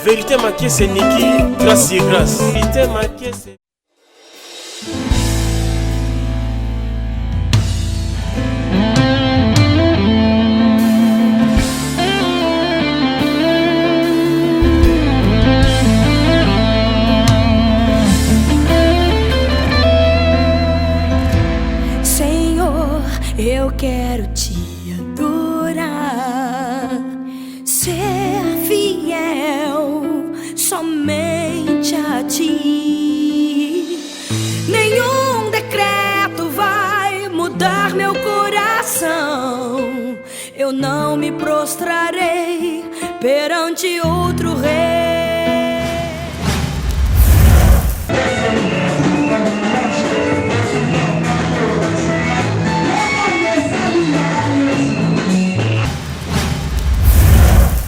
Vérité maquée c'est Niki, grâce et grâce. Vérité maquée c'est... Senhor, eu quero te adorar, ser fiel somente a ti. Nenhum decreto vai mudar meu coração. Eu não me prostrarei perante outro rei.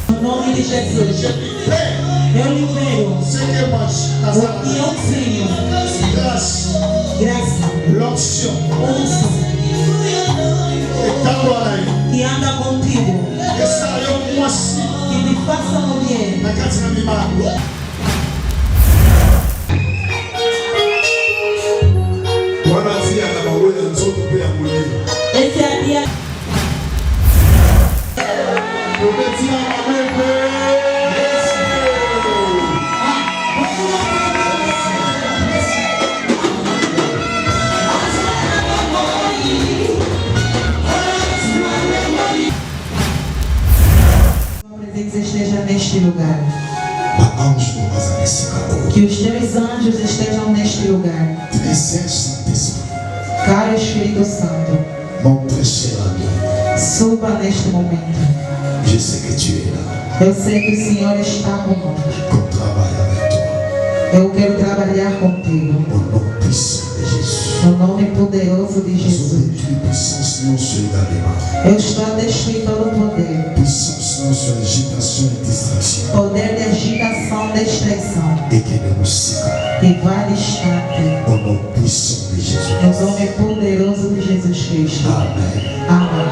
Em nome de Jesus, eu libero o que eu tenho, graça, unção, que anda contigo, que me faça mulher. Esse é a dia. Esteja neste lugar. Que os teus anjos estejam neste lugar. Caro Espírito Santo, suba neste momento. Eu sei que o Senhor está conosco. Eu quero trabalhar contigo. No nome poderoso de Jesus. Eu estou a destruir todo o poder. Poder de agitação, distração. Que vai distante. No nome poderoso de Jesus Cristo. Amém. Amém.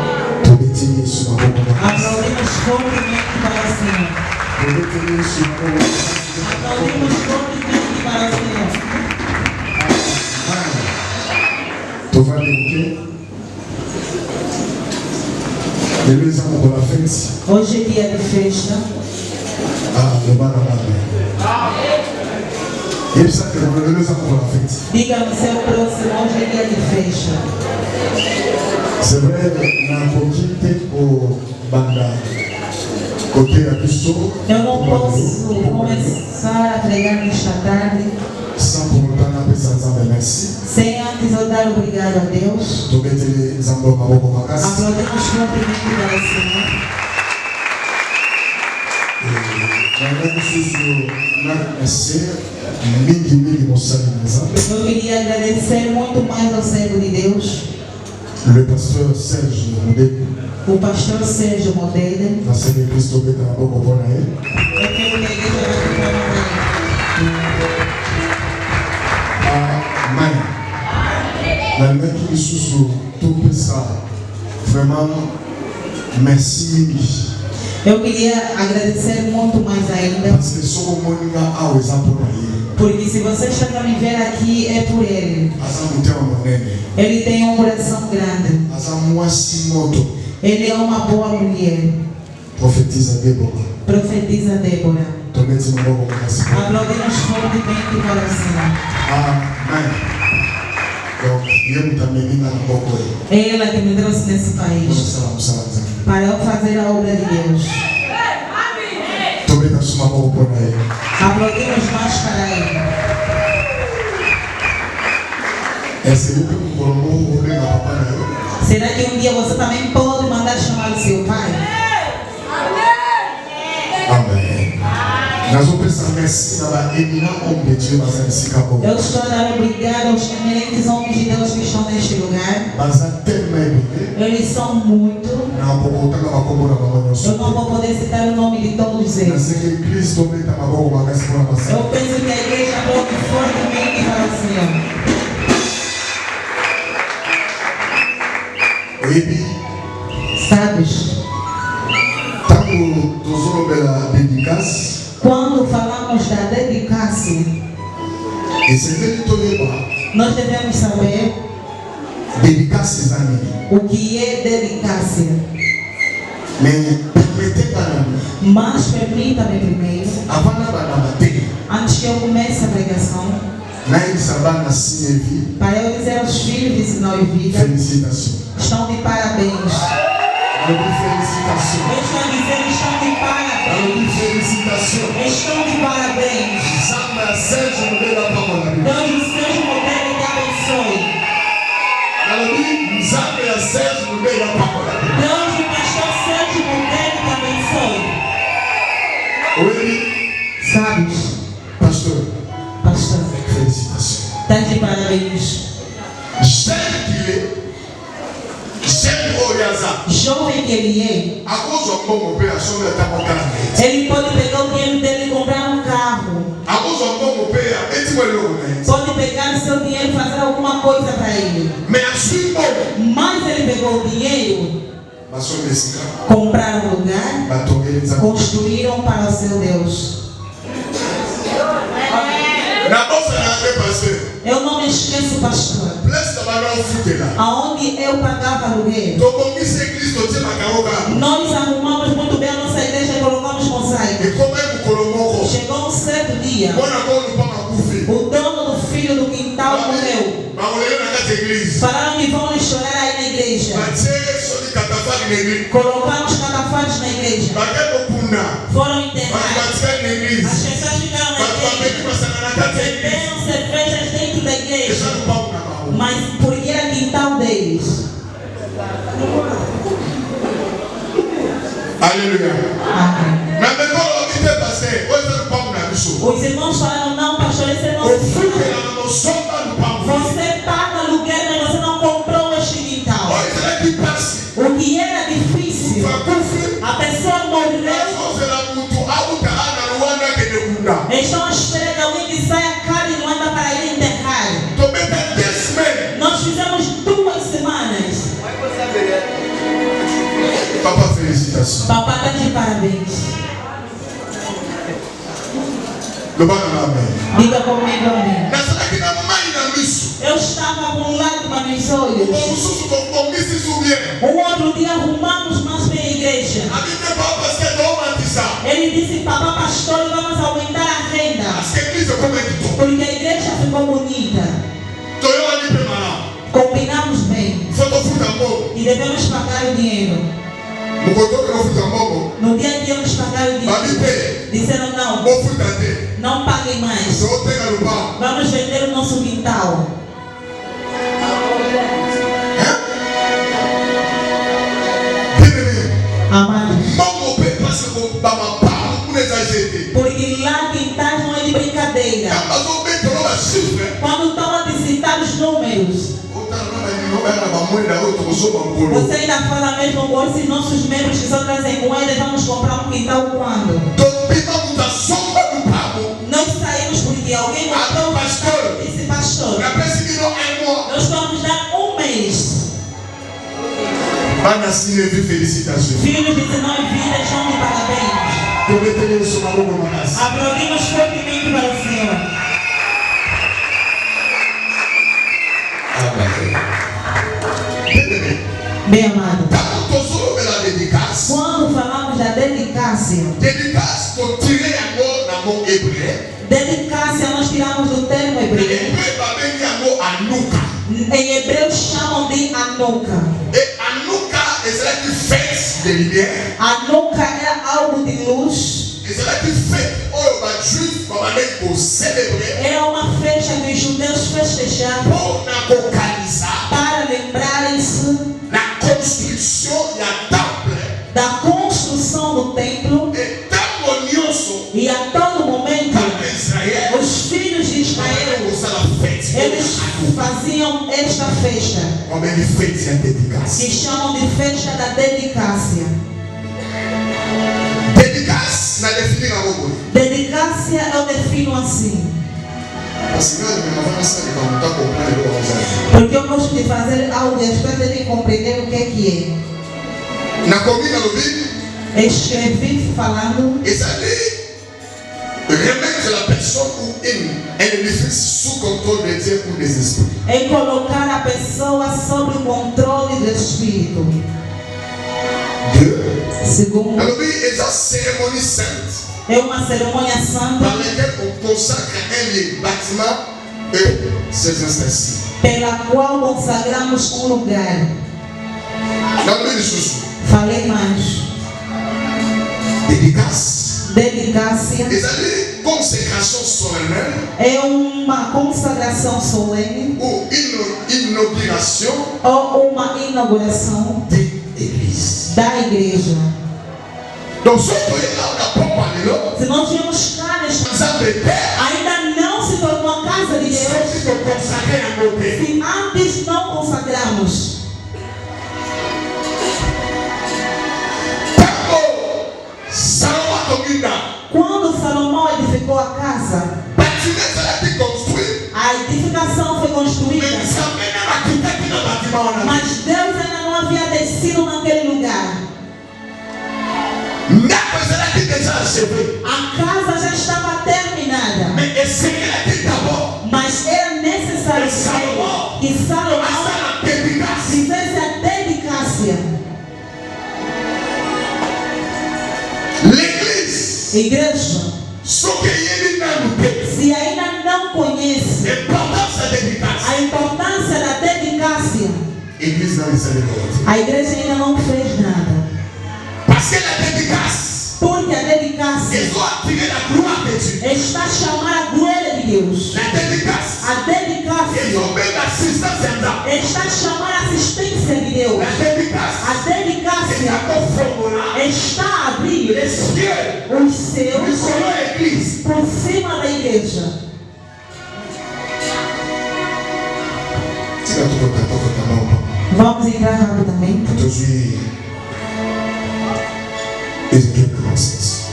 Aplaudimos fortemente para o Senhor. Aplaudimos fortemente para o Senhor. Tu vas l'écouter. Hoje é dia de festa. Diga no seu próximo, hoje é dia de festa. C'est vrai, eu não posso começar a pregar nesta tarde sem antes eu dar obrigado a Deus. Aplaudimos fortemente para o Senhor. Eu queria agradecer muito mais ao servo de Deus, le pasteur Serge Modèle. O pastor Sérgio Modèle. Eu quero que a igreja Amém. Vraiment, merci. Eu queria agradecer muito mais ainda. Porque se você está para me ver aqui, é por ele. Ele tem um coração grande. Ele é uma boa mulher. Profetiza Débora. Profetiza Débora. Aplaudimos fortemente para o Senhor. Amém. Ela que me trouxe nesse país para eu fazer a obra de Deus. Aplaudimos mais para ele. Será que um dia você também pode mandar chamar o seu pai? Amém. Eu estou a dar obrigado aos eminentes homens de Deus que estão neste lugar. Eles são muito. Eu não vou poder citar o nome de todos eles. Eu penso que a igreja aplaude fortemente para o Senhor. Sabes? Tanto Quando falamos da dedicácia, nós devemos saber o que é dedicácia. Mas permita-me primeiro, antes que eu comece a pregação, para eu dizer aos filhos de Sinal e Vida, estão de parabéns. Eu estou a dizer que estão de parabéns. Estão de parabéns. Deus do Sérgio Modelo te abençoe. Deus do pastor Sérgio Modelo te abençoe. Sabes? Pastor. Felicitações. Está de parabéns. Jovem que ele é, ele pode pegar o dinheiro dele e comprar um carro. Pode pegar o seu dinheiro e fazer alguma coisa para ele. Mas ele pegou o dinheiro, compraram um lugar, construíram para o seu Deus. Eu não me esqueço, pastor, aonde eu pagava aluguel. Nós arrumamos muito bem a nossa igreja e colocamos mosaico. Chegou um certo dia, o dono do filho do quintal morreu. Falaram que vão chorar aí na igreja. Colocamos catafalhos na igreja. Foram enterrados. As pessoas ficaram na igreja. Beberam cervejas dentro da igreja. Mas porque era quintal deles. Aleluia. Amém. Os irmãos falaram, não, pastor, esse é nosso quintal. Você paga aluguel, mas você não comprou este quintal. O que era difícil, a pessoa morreu. Estão à espera de alguém que saia cara e não anda para ir enterrar. Nós fizemos 2 semanas. Papá, felicitações. Papá está de parabéns. Diga comigo, amém. Eu estava com lágrima nos olhos. Um outro dia arrumamos mais bem a igreja. Ele disse, papá pastor, vamos aumentar a renda. Porque a igreja ficou bonita. Combinamos bem. E devemos pagar o dinheiro. No dia que íamos pagar o dinheiro, disseram não paguem mais. Vamos vender o nosso quintal. Amado. Porque lá quintais não é de brincadeira. Quando estão a citar os números, você ainda fala mesmo com esses nossos membros que só trazem moedas. Vamos comprar um quintal quando? Nós saímos porque alguém mostrou o pastor. Disse pastor, nós vamos dar um mês. Filhos de Sinal e Vida estão de parabéns. Aplaudimos fortemente para o Senhor. Bem amado, quando falamos da dedicácia, nós tiramos do termo hebreu. Em hebreu chamam de Anuka. Anuka é algo de luz. É uma festa que os judeus festejavam para lembrarem-se da construção do templo. E a todo momento os filhos de Israel, eles faziam esta festa que chamam de festa da dedicácia. Dedicácia eu defino assim, porque eu gosto de fazer algo e as pessoas têm que compreender o que é. Escrevi falando sous contrôle de Dieu ou des esprits. É colocar a pessoa sob o controle do Espírito. Segundo, c'est une cérémonie sainte. É uma cerimônia santa Par laquelle on consacre un lieu, bâtiment et ses instances. pela qual consagramos um lugar. Falei mais. Dedicácia. Consécration solennelle. É uma consagração solene. Ou inauguration. Ou uma inauguração da igreja. Donc, se nós vemos caras, ainda não se tornou a casa de Deus. Se antes não consagramos. Quando Salomão edificou a casa, a edificação foi construída, mas Deus ainda não havia descido naquele lugar. A casa já estava terminada, mas era necessário que Salomão fizesse a dedicácia. Igreja, se ainda não conhece a importância da dedicácia, a igreja ainda não fez nada. Porque a dedicácia está chamando a glória de Deus. A dedicácia está chamando a assistência de Deus. A dedicácia está a abrir os céus por cima da igreja. Vamos entrar rapidamente. Ezequiel 46.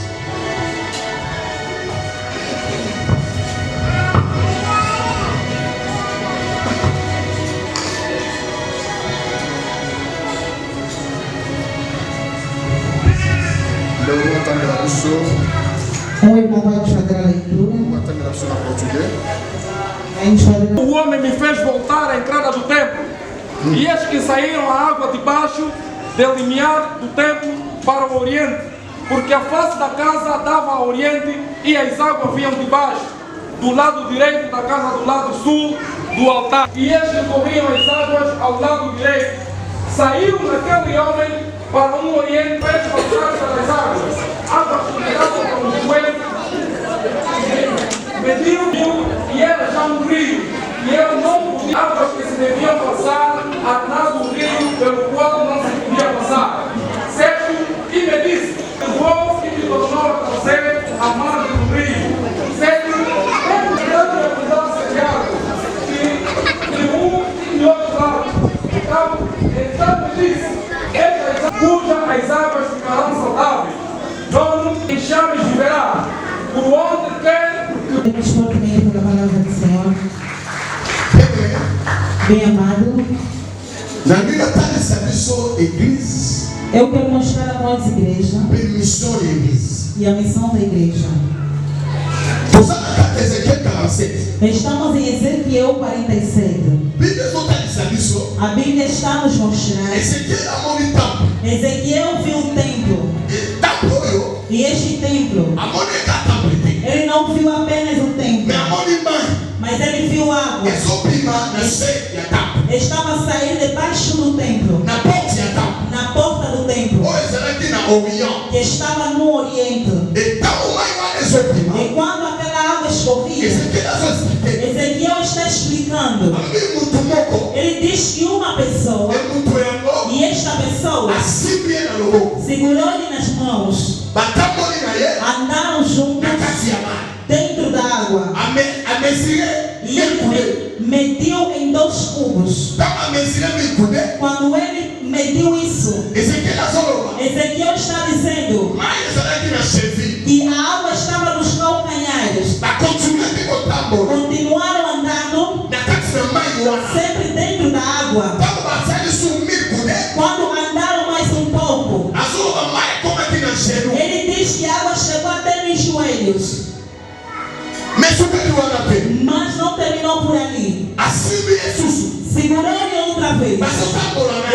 Um irmão vai te fazer a leitura. O homem me fez voltar à entrada do templo, e eis que saíram a água debaixo do limiar do templo para o oriente, porque a face da casa dava ao oriente e as águas vinham debaixo, do lado direito da casa, do lado sul do altar. E eis que corriam as águas ao lado direito. Saiu naquele homem para um oriente, fez passar pelas águas. Águas que chegavam para os joelhos, mediu e era já um rio. E eu não podia, águas que se deviam passar, a nada o rio pelo qual não se podia passar. Certo? E me disse, vou e me tornou a trazer a margem do rio. Certo? É grande abundância de água, de um e de outro lado. Então me disse, cujas as águas ficarão saudáveis, dono e chaves viverá, por onde quer que... Temos fortemente pela palavra do Senhor. Bem amado, eu quero mostrar a nós, igreja, e a missão da igreja. Estamos em Ezequiel 47. A Bíblia está nos mostrando. Ezequiel viu o templo. E este templo, ele não viu apenas o templo, mas ele viu água. Estava saindo debaixo do templo, na porta do templo, que estava no oriente. E quando aquela água escorria, Ezequiel está explicando. Ele diz que uma pessoa, e esta pessoa segurou-lhe nas mãos, andaram juntos dentro da água, e ele mediu em 2 cubos. Quando ele mediu isso, Ezequiel está dizendo que a água estava nos calcanhares. Continuaram andando sempre dentro da água. Quando andaram mais um pouco, ele diz que a água chegou até nos joelhos. Mas não terminou por ali. Segurou-lhe outra vez.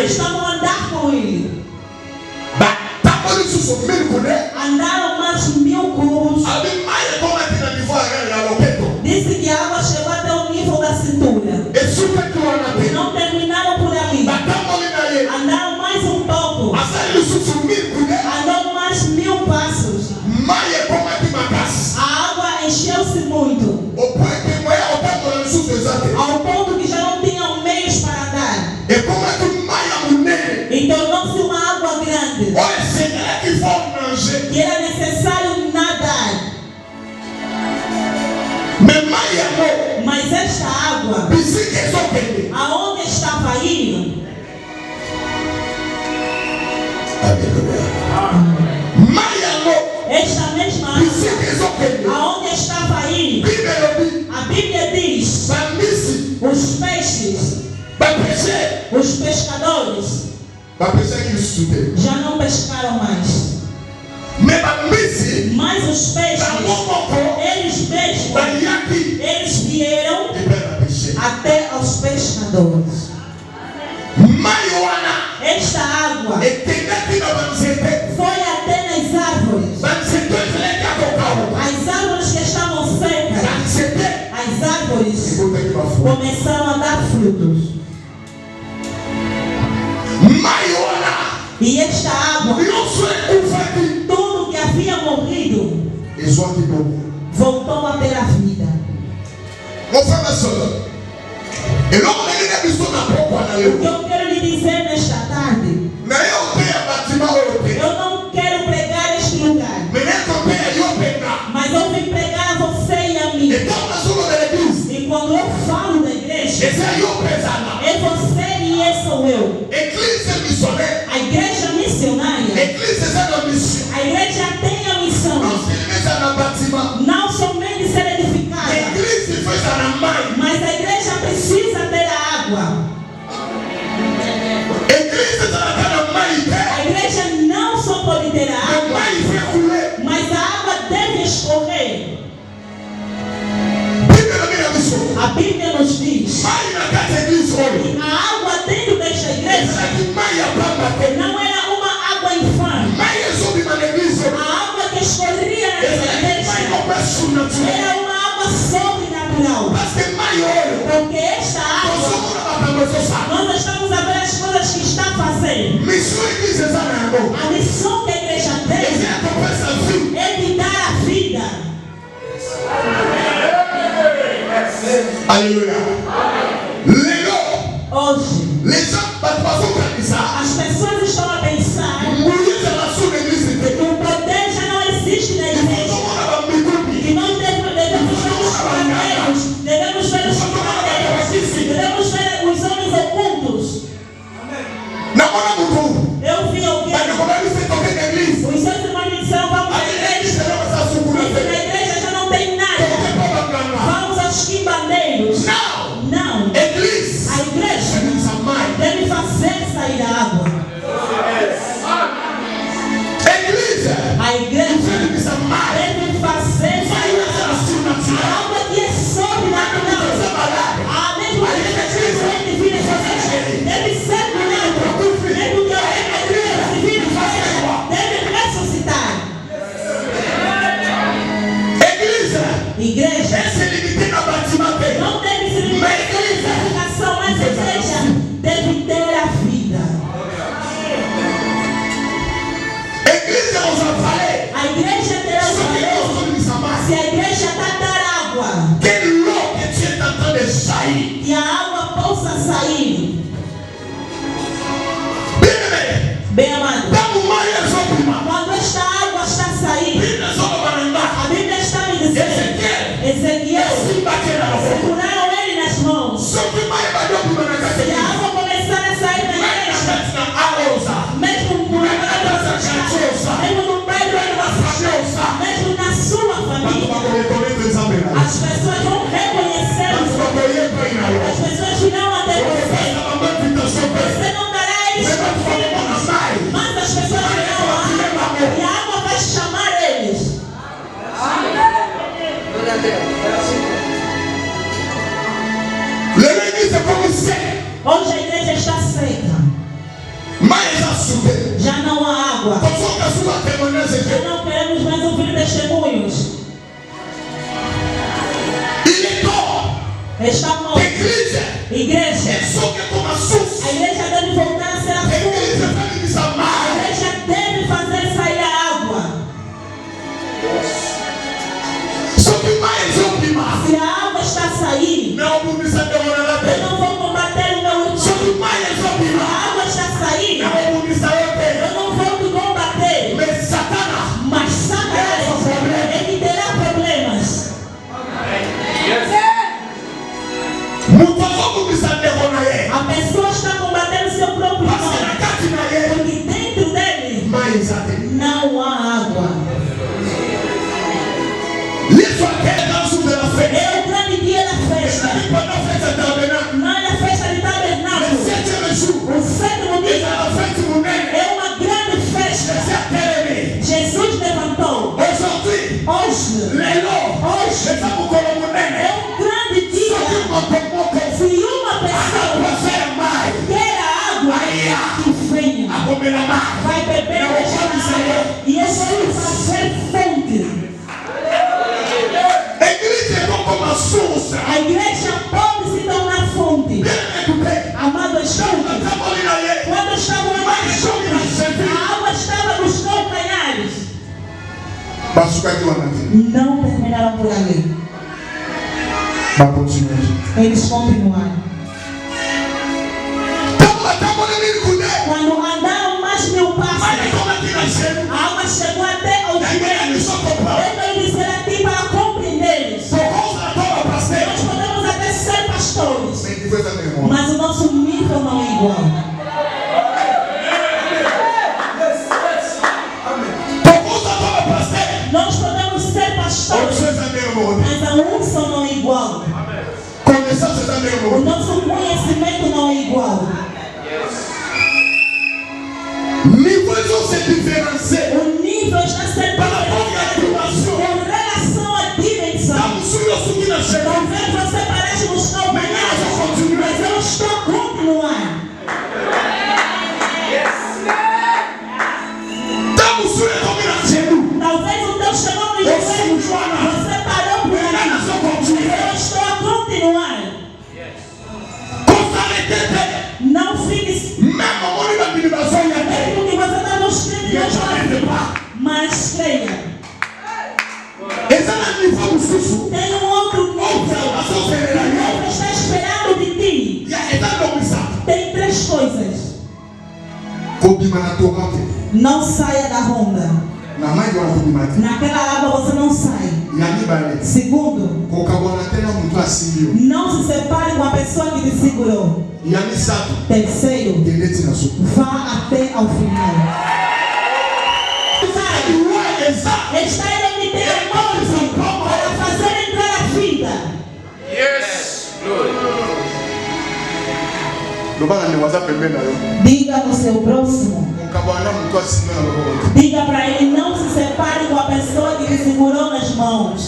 Estavam a andar com ele. Andaram mais 1000 cubos. Disse que a água chegou até o nível da cintura. Não terminaram por ali. Andaram mais um pouco. Andou mais 1000 passos. A água encheu-se muito. Ao ponto que já não tinham meios para andar. E tornou-se uma água grande. Que era necessário nadar. Mas esta água, aonde estava indo, esta mesma água, aonde estava indo, a Bíblia diz: os peixes, os pescadores, já não pescaram mais. Mas os peixes, eles mesmos, eles vieram até aos pescadores. Esta água foi até nas árvores. As árvores que estavam secas, as árvores começaram a dar frutos. E esta água, tudo que havia morrido, voltou a ter a vida. O que eu quero lhe dizer nesta tarde, eu não quero pregar este lugar, mas eu vim pregar a você e a mim. E quando eu falo da igreja, é você e esse sou eu. A igreja missionária, a igreja tem a missão não somente ser edificada, mas a igreja precisa ter a água. A igreja não só pode ter a água, mas a água deve escorrer. A Bíblia nos diz: a água dentro desta igreja não era uma água infame. A água que escorria nessa igreja era uma água sobrenatural. Porque esta água, nós estamos a ver as coisas que está fazendo. A missão que a igreja tem é de dar a vida. Aleluia. Hoje, as pessoas estão a pensar que o poder já não existe na igreja. Que nós devemos ver os pandeiros, devemos ver os pandeiros, devemos ver os homens ocultos. Eu vi alguém, os seus irmãos me disseram: vamos à igreja. E na igreja já não tem nada. Vamos aos quimbandeiros. L'église est comme sec. Hoje a igreja está seca. Já não há água. Já não queremos mais ouvir testemunhos. Está morto. Igreja. A igreja deve voltar a ser a fonte. A igreja deve fazer sair a água. Se a água está a sair, eu não vou combater o meu irmão. Se a água está a sair, eu não vou te combater. Mas Satanás, ele terá problemas. A pessoa está combatendo seu próprio irmão, porque dentro dele não há água. É o grande dia da festa. Não é a festa de tabernáculo. O sétimo dia é uma grande festa. Jesus levantou. Hoje é um grande dia. Se uma pessoa quer a água, que venha, vai beber e esse vai ser fonte. A igreja pode se tornar fonte. Amado, escute. Quando estavam lá, a água estava nos calcanhares. Não terminaram por ali. Eles continuaram. Quando andaram mais 1000 passos, a água chegou até aos joelhos. Eu vou dizer aqui para compreenderes. Nós podemos até ser pastores, mas o nosso nível não é igual. Nós podemos ser pastores, mas a unção não é igual. O nosso conhecimento não é igual. O nível está sendo diferente com relação à dimensão. Talvez você pareça nos calcanhares, mas eu estou a continuar. Talvez o teu chegou no joelho, você parou por ali, mas eu estou a continuar. Não fique mesmo que você está nos crendo, mas creia. Tem um outro nível que está esperando de ti. Tem 3 coisas. Não saia da ronda. Naquela água você não sai. Segundo, não se separe com a pessoa que te segurou. Terceiro, vá até ao final. Está ele que tem amor para fazer entrar a vida. Diga ao seu próximo. Diga para ele, não se separe com a pessoa que te segurou nas mãos.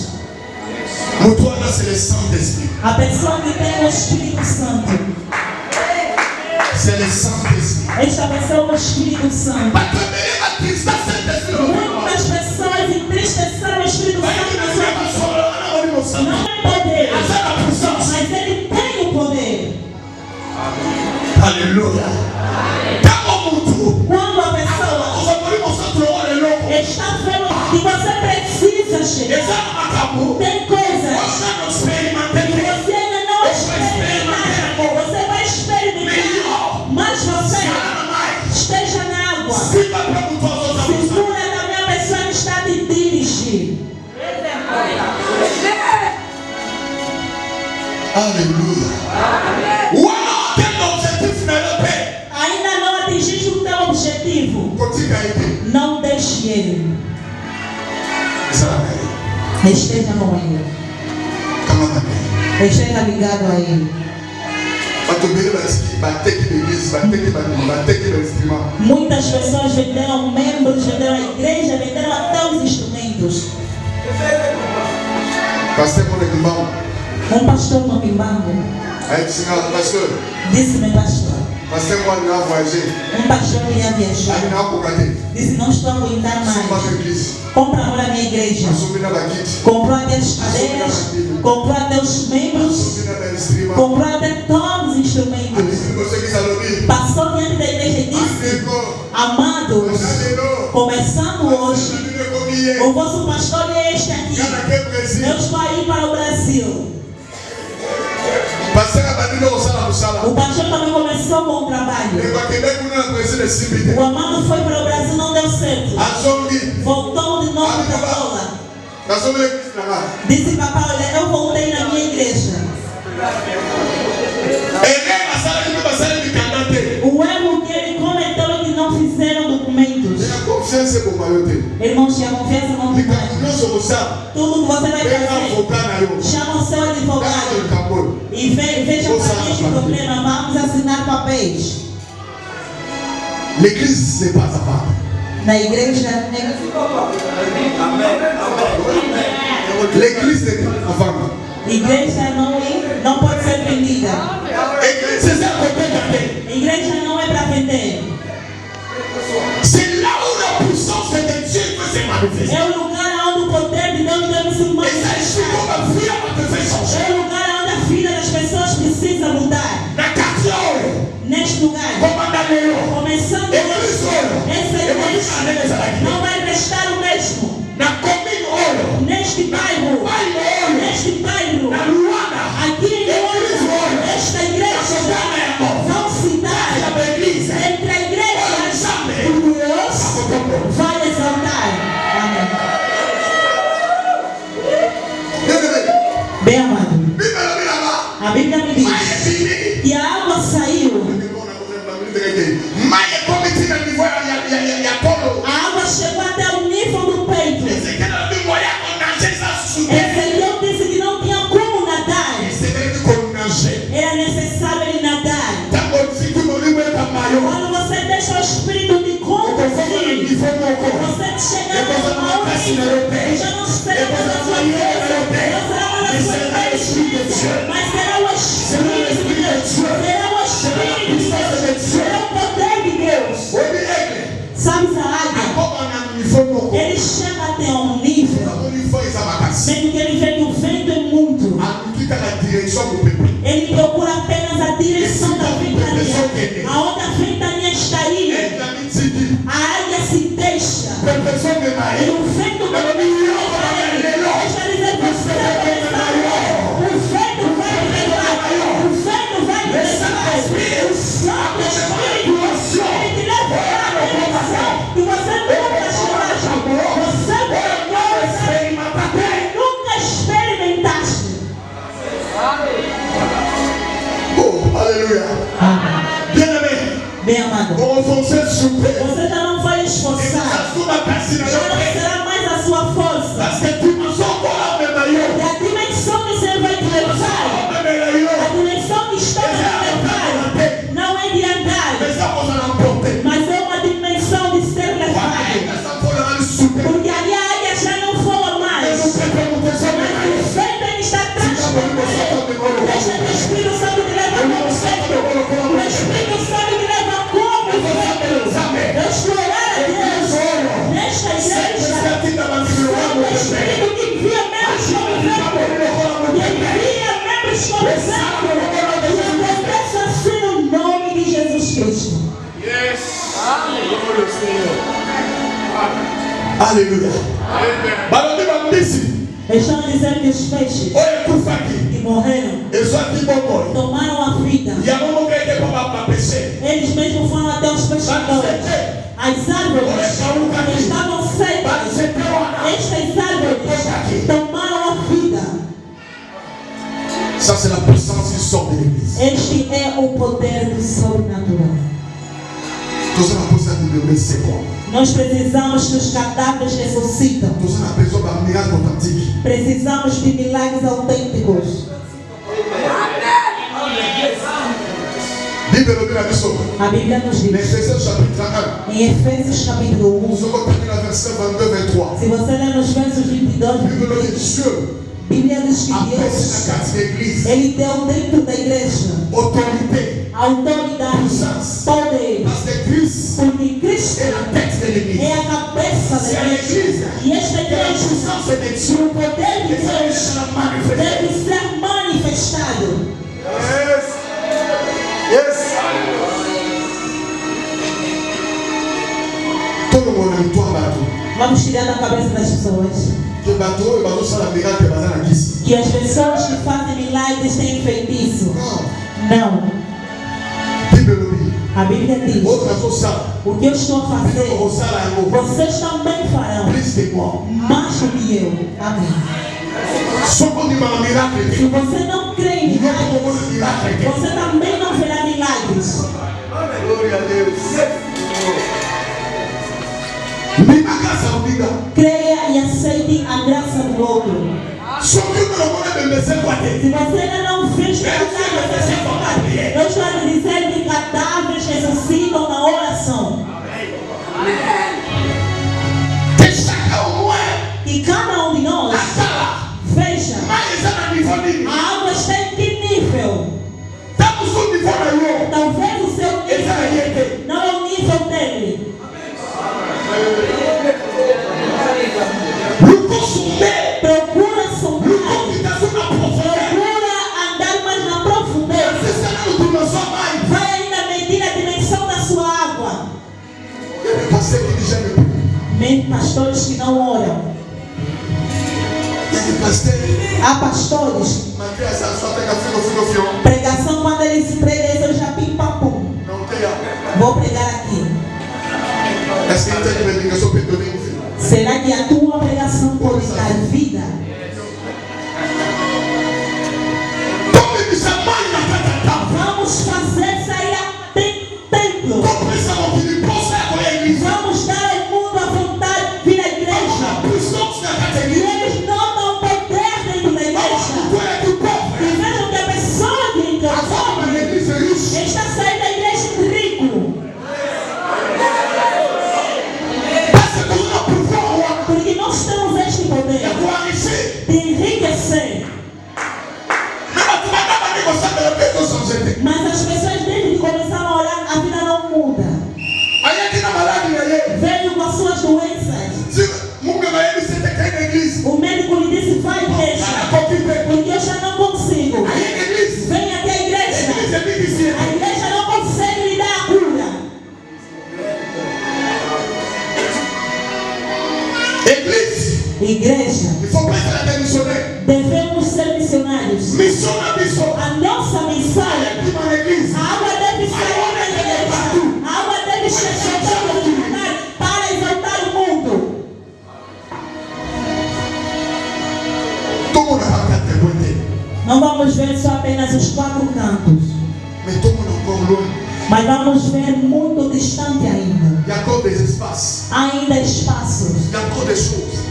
A pessoa que tem o Espírito Santo. Esta pessoa é o Espírito Santo. Muitas pessoas entristeceram o Espírito Santo na sua vida. Não é poder, mas ele tem o poder. Aleluia. Quando a pessoa está vendo que você precisa chegar, tem coisas que você ainda não experimenta. Você vai experimentar, mas você esteja na água. Segura também a pessoa que está te dirigindo. Aleluia. Ainda não atingiste o teu objetivo. Não deixe ele. Esteja com ele. Esteja ligado a ele. Muitas pessoas venderam membros, venderam a igreja, venderam até os instrumentos. Um pastor no Quimbango disse-me, pastor, um pastor que ia viajar, disse, não estou a aguentar mais. Compra agora a minha igreja. Comprou até as cadeiras, comprou até os membros, comprou até todos os instrumentos. Passou diante da igreja e disse, amados, começando hoje, o vosso pastor é este aqui. Eu estou aí para o Brasil. O pastor também começou com o trabalho. O amado foi para o Brasil, não deu certo. Voltou de novo para Angola. Disse, papai, olha, eu voltei na minha igreja. O erro que ele cometeu é que não fizeram documentos. Irmãos, se a confiança não tem mais. Tudo que você vai fazer, chama o seu advogado e veja para mim este problema. Vamos assinar papéis. L'église n'est pas à part. Na igreja, l'église n'est pas à vendre. Igreja não pode ser vendida. Igreja não é para vender. C'est là où la puissance de Dieu peut se manifester. É o lugar onde o poder de Deus deve se manifestar. É o lugar onde a vida das pessoas precisa mudar. Neste lugar, começando hoje, essa igreja não vai restar o mesmo. Neste bairro, aqui em Luanda, esta igreja vão se dar entre a igreja e Deus vai exaltar. Bem amado, a Bíblia me diz que a água saiu. A água chegou até o nível do peito. Ezequiel disse que não tinha como nadar. Era necessário ele nadar. Quando você deixa o espírito de conduzir, você chega numa outra nível. Já não será mais a sua força, não será mais a sua inteligência, mas será o Espírito de Deus. Será o Espírito de Deus. Será o poder de Deus. Sabes a água? Ele chega até um nível, sendo que ele vê que o vento é muito. Ele procura apenas a direção da ventania. Aonde a ventania está aí, a águia se deixa. E o vento está dizendo, você o vento vai me levar. O vento vai me levar. O Santo Espírito, ele te leva para a direção que você nunca chegou. Você nunca experimentaste. Alléluia. Bem amado, você já não vai esforçar, já não será mais a sua força. E a dimensão que você vai te levar, a dimensão que está te levar, não é de andar, mas é uma dimensão de ser levado. Porque ali a águia já não voa mais, mas o vento ainda está atrás de você. Deixa que o Espírito Santo te leva como vento. O Espírito Santo te leva como vento. Explorar a Deus nesta igreja. O Espírito que envia membros como vento. Que envia membros como vento. E acontece assim no nome de Jesus Cristo. Alléluia. Estão a dizer que os peixes que morreram tomaram a vida. Eles mesmos foram até os pescadores. As árvores estavam secas. Estas árvores tomaram a vida. Ça, c'est la puissance qui sort de l'église. Este é o poder do sobrenatural. Nós precisamos que os cadáveres ressuscitam. Precisamos de milagres autênticos. A Bíblia nos diz em Efésios capítulo 1, se você ler nos versos 22 e 23, Bíblia diz que Deus, Ele deu dentro da igreja autoridade, poder, porque Cristo é a cabeça da igreja. E esta igreja, o poder de Deus deve ser manifestado. Yes. Todo mundo em tua bato. Vamos tirar da cabeça das pessoas que as pessoas que fazem milagres têm feitiço. Não. A Bíblia diz: o que eu estou a fazer, vocês também farão, mais do que eu. Amém. Se você não crê em milagres, você também não verá milagres. Glória a Deus. Creia e aceite a graça do outro. Se você ainda não fez cadáveres, eu estou a dizer que cadáveres ressuscitam na oração. E cada um de nós veja, a água está em que nível? Talvez o seu nível não é o nível dele. Procura sondar, procura andar mais na profundeza. Vai ainda medir a dimensão da sua água. Pastores que não oram. Há pastores. Pregação, quando ele se prega, eu já pim-pam-pum. Vou pregar aqui. Será que a tua pregação pode dar vida? Vamos fazer sair a templo. Vamos dar ao mundo a vontade de vir à igreja. E eles notam o poder dentro da igreja. E vejam que a pessoa que entrou está saindo da igreja rico. Porque nós temos este poder de enriquecer. Mas as pessoas, desde que começaram a orar, a vida não muda. Veio com as suas doenças. O médico lhe disse: vai à igreja, porque eu já não consigo. Vem até a igreja. A igreja não consegue lhe dar a cura. Igreja, devemos ser missionários. A nossa missão, a água deve sair da igreja, a água deve chegar para exaltar o mundo. Não vamos ver só apenas os 4 cantos, mas vamos ver muito distante ainda. Ainda espaços,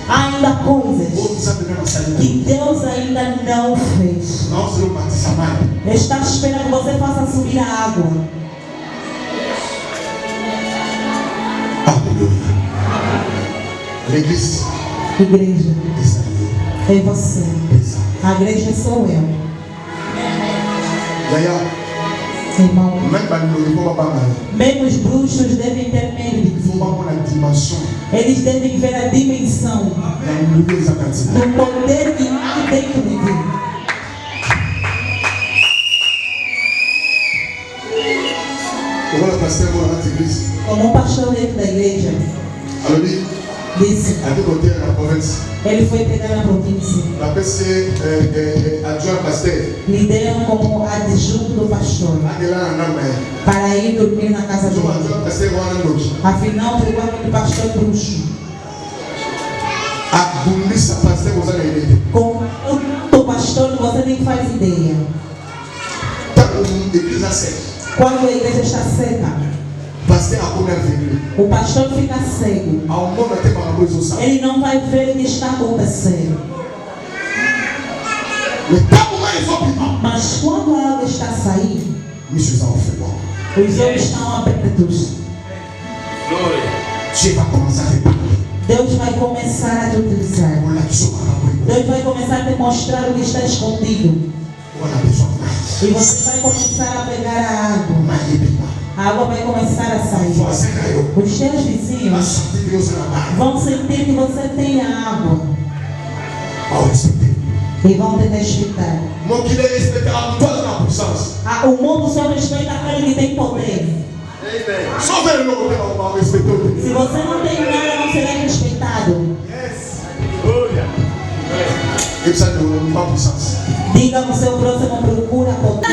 ainda coisas que Deus ainda não fez. Está esperando que você faça subir a água. Igreja é você. A igreja sou eu. Irmão, mesmo os bruxos devem ter medo. Eles devem ver a dimensão do poder que há dentro de ti. Como um pastor dentro da igreja disse, ele foi pregar na província. Lhe deram como adjunto do pastor para ir dormir na casa dele. Afinal, pegou aquele pastor bruxo. Com o pastor, você nem faz ideia. Quando a igreja está seca, o pastor fica cego. Ele não vai ver o que está acontecendo. Mas quando a água está saindo, os olhos estão abertos. Deus vai começar a te parler. Deus vai começar a te utilizar. Deus vai começar a te mostrar o que está escondido. E você vai começar a pegar a água. A água vai começar a sair. Os teus vizinhos vão sentir que você tem a água. E vão te respeitar. O mundo só respeita aquele que tem poder. Se você não tem nada, não será respeitado. Diga ao seu próximo, procura poder.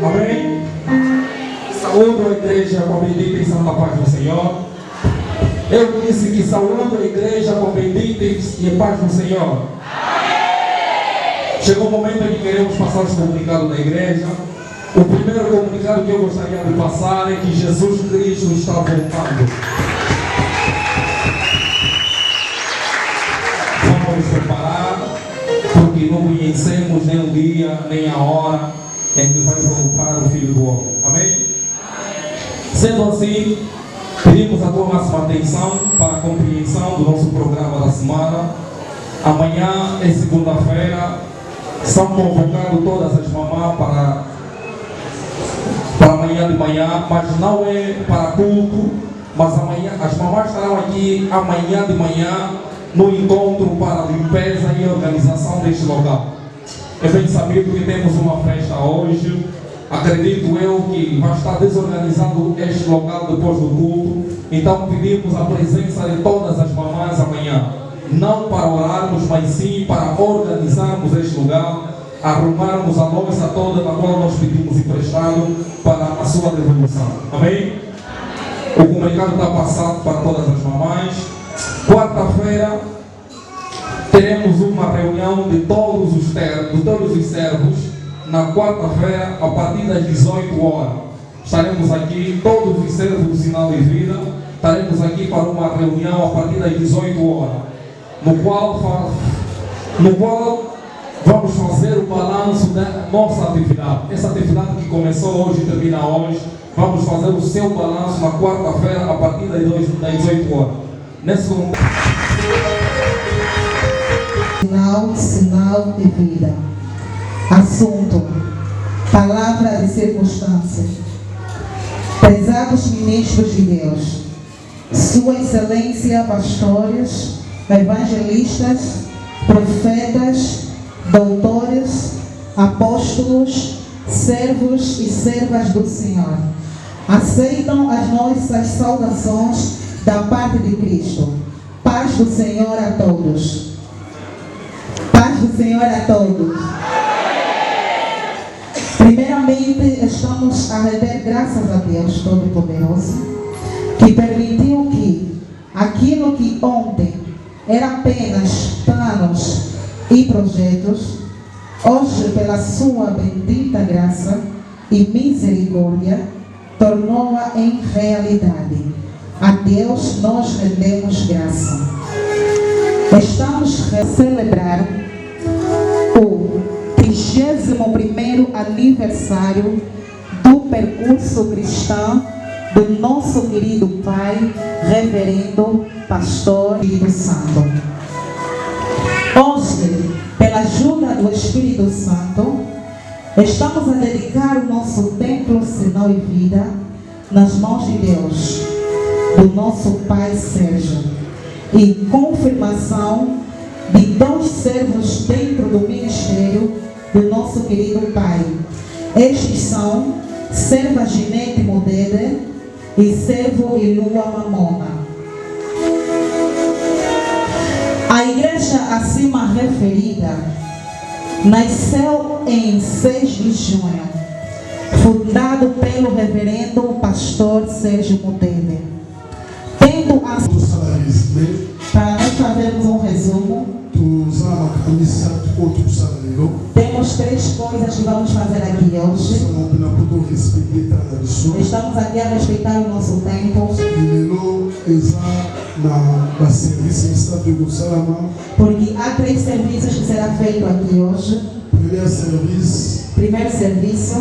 Amém? Saúdo a igreja com a bendita e santa paz do Senhor. Eu disse que saúdo a igreja com a bendita e paz do Senhor. Chegou o momento em que queremos passar os comunicados da igreja. O primeiro comunicado que eu gostaria de passar é que Jesus Cristo está voltando. Vamos preparar, porque não conhecemos nem o dia, nem a hora em que vai voltar o Filho do Homem. Amém? Sendo assim, pedimos a tua máxima atenção para a compreensão do nosso programa da semana. Amanhã é segunda-feira. São convocadas todas as mamãs para amanhã de manhã, mas não é para culto. Mas amanhã, as mamães estarão aqui amanhã de manhã no encontro para a limpeza e organização deste local. É bem sabido que temos uma festa hoje. Acredito eu que vai estar desorganizado este local depois do culto. Então pedimos a presença de todas as mamães amanhã. Não para orarmos, mas sim para organizarmos este lugar, arrumarmos a louça toda na qual nós pedimos emprestado para a sua devolução. Amém? O comunicado está passado para todas as mamães. Quarta-feira teremos uma reunião de todos os servos. Na quarta-feira, a partir das 18 horas, estaremos aqui, todos os servos do Sinal de Vida. Estaremos aqui para uma reunião a partir das 18 horas, no qual vamos fazer o balanço da nossa atividade. Essa atividade que começou hoje e termina hoje, vamos fazer o seu balanço na quarta-feira a partir das 18 horas. Nesse momento... Sinal de vida. Assunto: palavra de circunstância. Prezados ministros de Deus, Sua Excelência, pastores, evangelistas, profetas, doutores, apóstolos, servos e servas do Senhor, aceitam as nossas saudações da parte de Cristo. Paz do Senhor a todos. Paz do Senhor a todos. Primeiramente, estamos a render graças a Deus Todo-Poderoso, que permitiu que aquilo que ontem era apenas planos e projetos, hoje, pela sua bendita graça e misericórdia, tornou-a em realidade. A Deus nós rendemos graça. Estamos a celebrar 21º aniversário do percurso cristão do nosso querido Pai, Reverendo Pastor Espírito Santo. Hoje, pela ajuda do Espírito Santo, estamos a dedicar o nosso templo, sinal e vida nas mãos de Deus, do nosso Pai Sérgio, e confirmação de 2 servos dentro do ministério do nosso querido Pai. Estes são serva Ginete Modede e servo Ilua Mamona. A igreja acima referida nasceu em 6 de junho, fundado pelo reverendo pastor Sérgio Modede. Tendo a... Para nós fazermos um resumo, temos 3 coisas que vamos fazer aqui hoje. Estamos aqui a respeitar o nosso tempo. Porque há 3 serviços que serão feitos aqui hoje. Primeiro serviço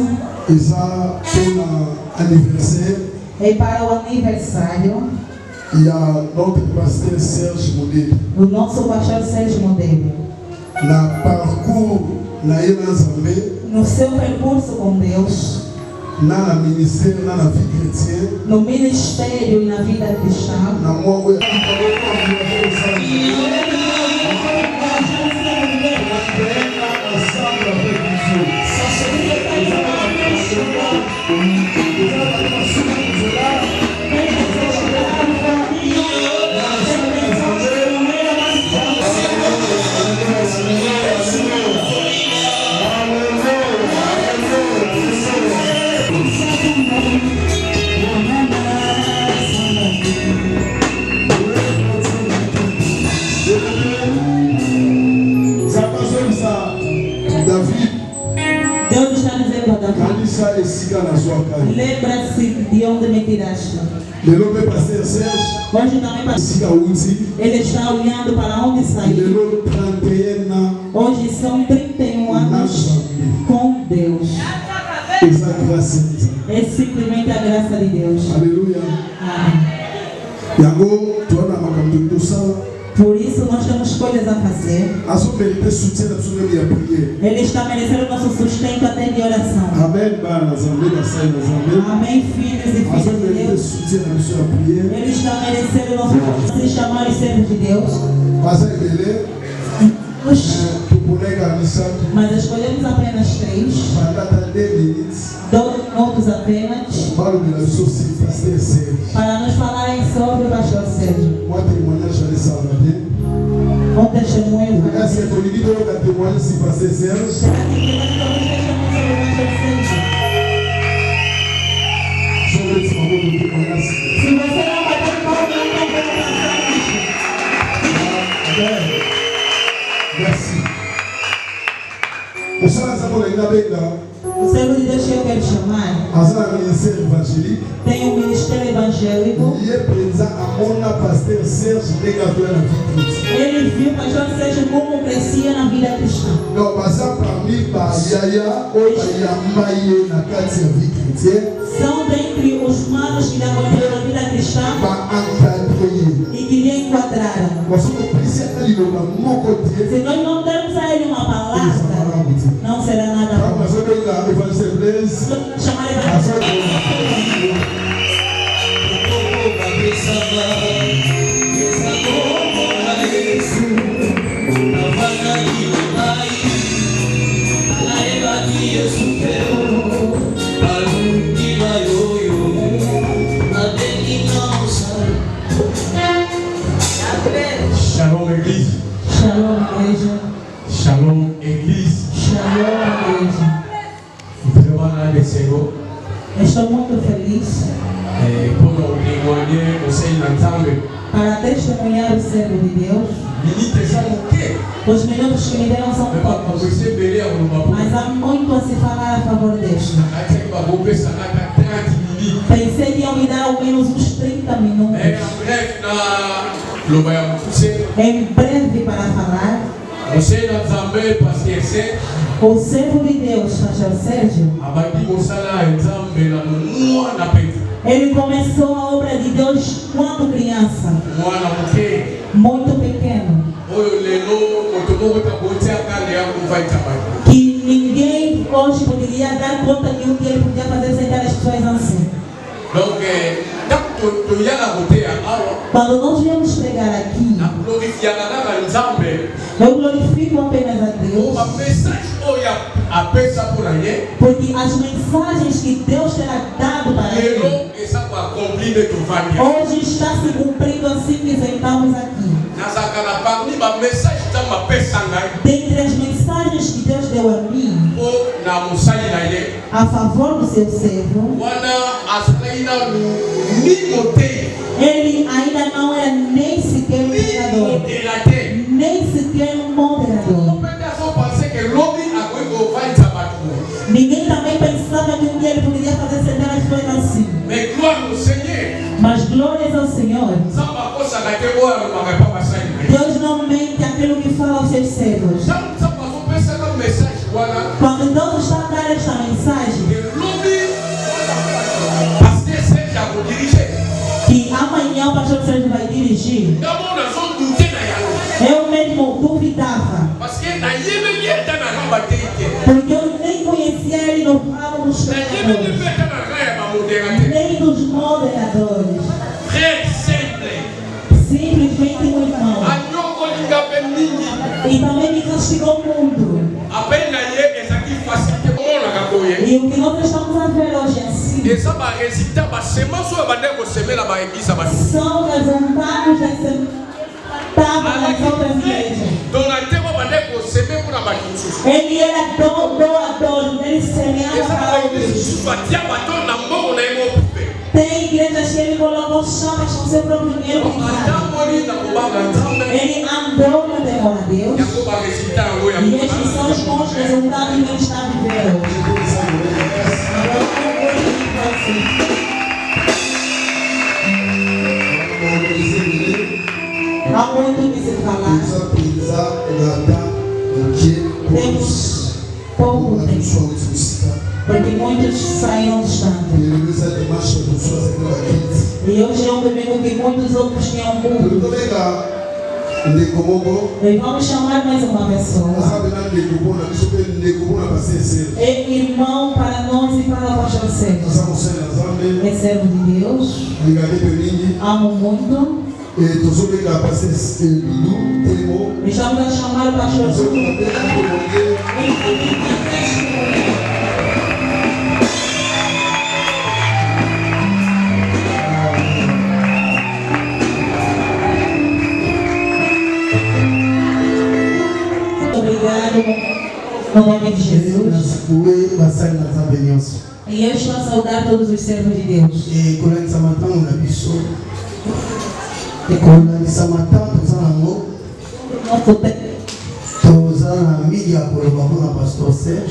é para o aniversário e a notre pasteur Serge Modede. O nosso pastor Sérgio Modede. Na parcours na Zambé, no seu percurso com Deus, na ministério, na vida chrétienne, no ministério e na vida cristã, na moa lembra-se de onde me tiraste. Hoje também ele está olhando para onde saiu. Hoje são 31 anos com Deus. É simplesmente a graça de Deus. Aleluia. Por isso nós temos coisas a fazer. Ele está merecendo o nosso sustento até de oração. Amém, filhos e filhas de Deus. Ele está merecendo o nosso sustento. Se chamar os servos de Deus. Mas escolhemos apenas 3. 2 minutos apenas. Para nos falarem sobre o pastor Sérgio. Um testemunho para você. Se você não bater palma, não tem o servo de Deus que eu quero chamar tem um ministério evangélico. Ele viu o pastor Sérgio como crescia na vida cristã. São dentre os manos que dão na vida cristã e que lhe enquadraram. Se nós não dermos a ele uma palavra, não será nada bom. Chamar Shalom Église. Shalom igreja. Shalom Église. Shalom igreja. Estou muito feliz para testemunhar o servo de Deus. Os minutos que me deram são poucos, mas há muito a se falar a favor deste. Pensei que iam me dar ao menos uns 30 minutos. Em breve para falar. O servo de Deus, pastor Sérgio, ele começou a obra de Deus quando criança, muito pequeno, que ninguém hoje poderia dar conta de um dia ele podia fazer sentar as pessoas assim. Quando nós viemos pregar aqui, eu glorifico apenas a Deus, porque as mensagens que Deus terá dado para ele hoje está se cumprindo assim que sentamos aqui. Dentre as mensagens que Deus deu a mim a favor do seu servo, ele ainda não era nem sequer um treinador, nem sequer um moderador. Ninguém também pensava que um dia ele poderia fazer sentar as coisas assim. Mas glórias ao Senhor. Deus não mente aquilo que fala aos seus servos. Quando Deus está a dar esta mensagem, que amanhã o pastor Sérgio vai dirigir, eu mesmo duvidava, porque eu nem conhecia ele no ramo dos pregadores, nem dos moderadores. Simplesmente um irmão. E também me castigou muito. E o que nós estamos a ver hoje é assim. São resultados das sementes das outras igrejas. Ele era doador, ele semeava para outros. Tem igrejas que ele colocou chamas com seu próprio dinheiro. Ele andou no temor a Deus. E estes são os bons resultados que ele está vivendo hoje. Há muito que se falar. Temos pouco tempo, porque muitos saíram distante. E hoje é um domingo que muitos outros tinham culto. E vamos chamar mais uma pessoa. É irmão para nós e para o pastor Sérgio. É servo de Deus. Amo muito. E estamos a chamar o pastor Sérgio. No nome de Jesus. E eu estou a saudar todos os servos de Deus.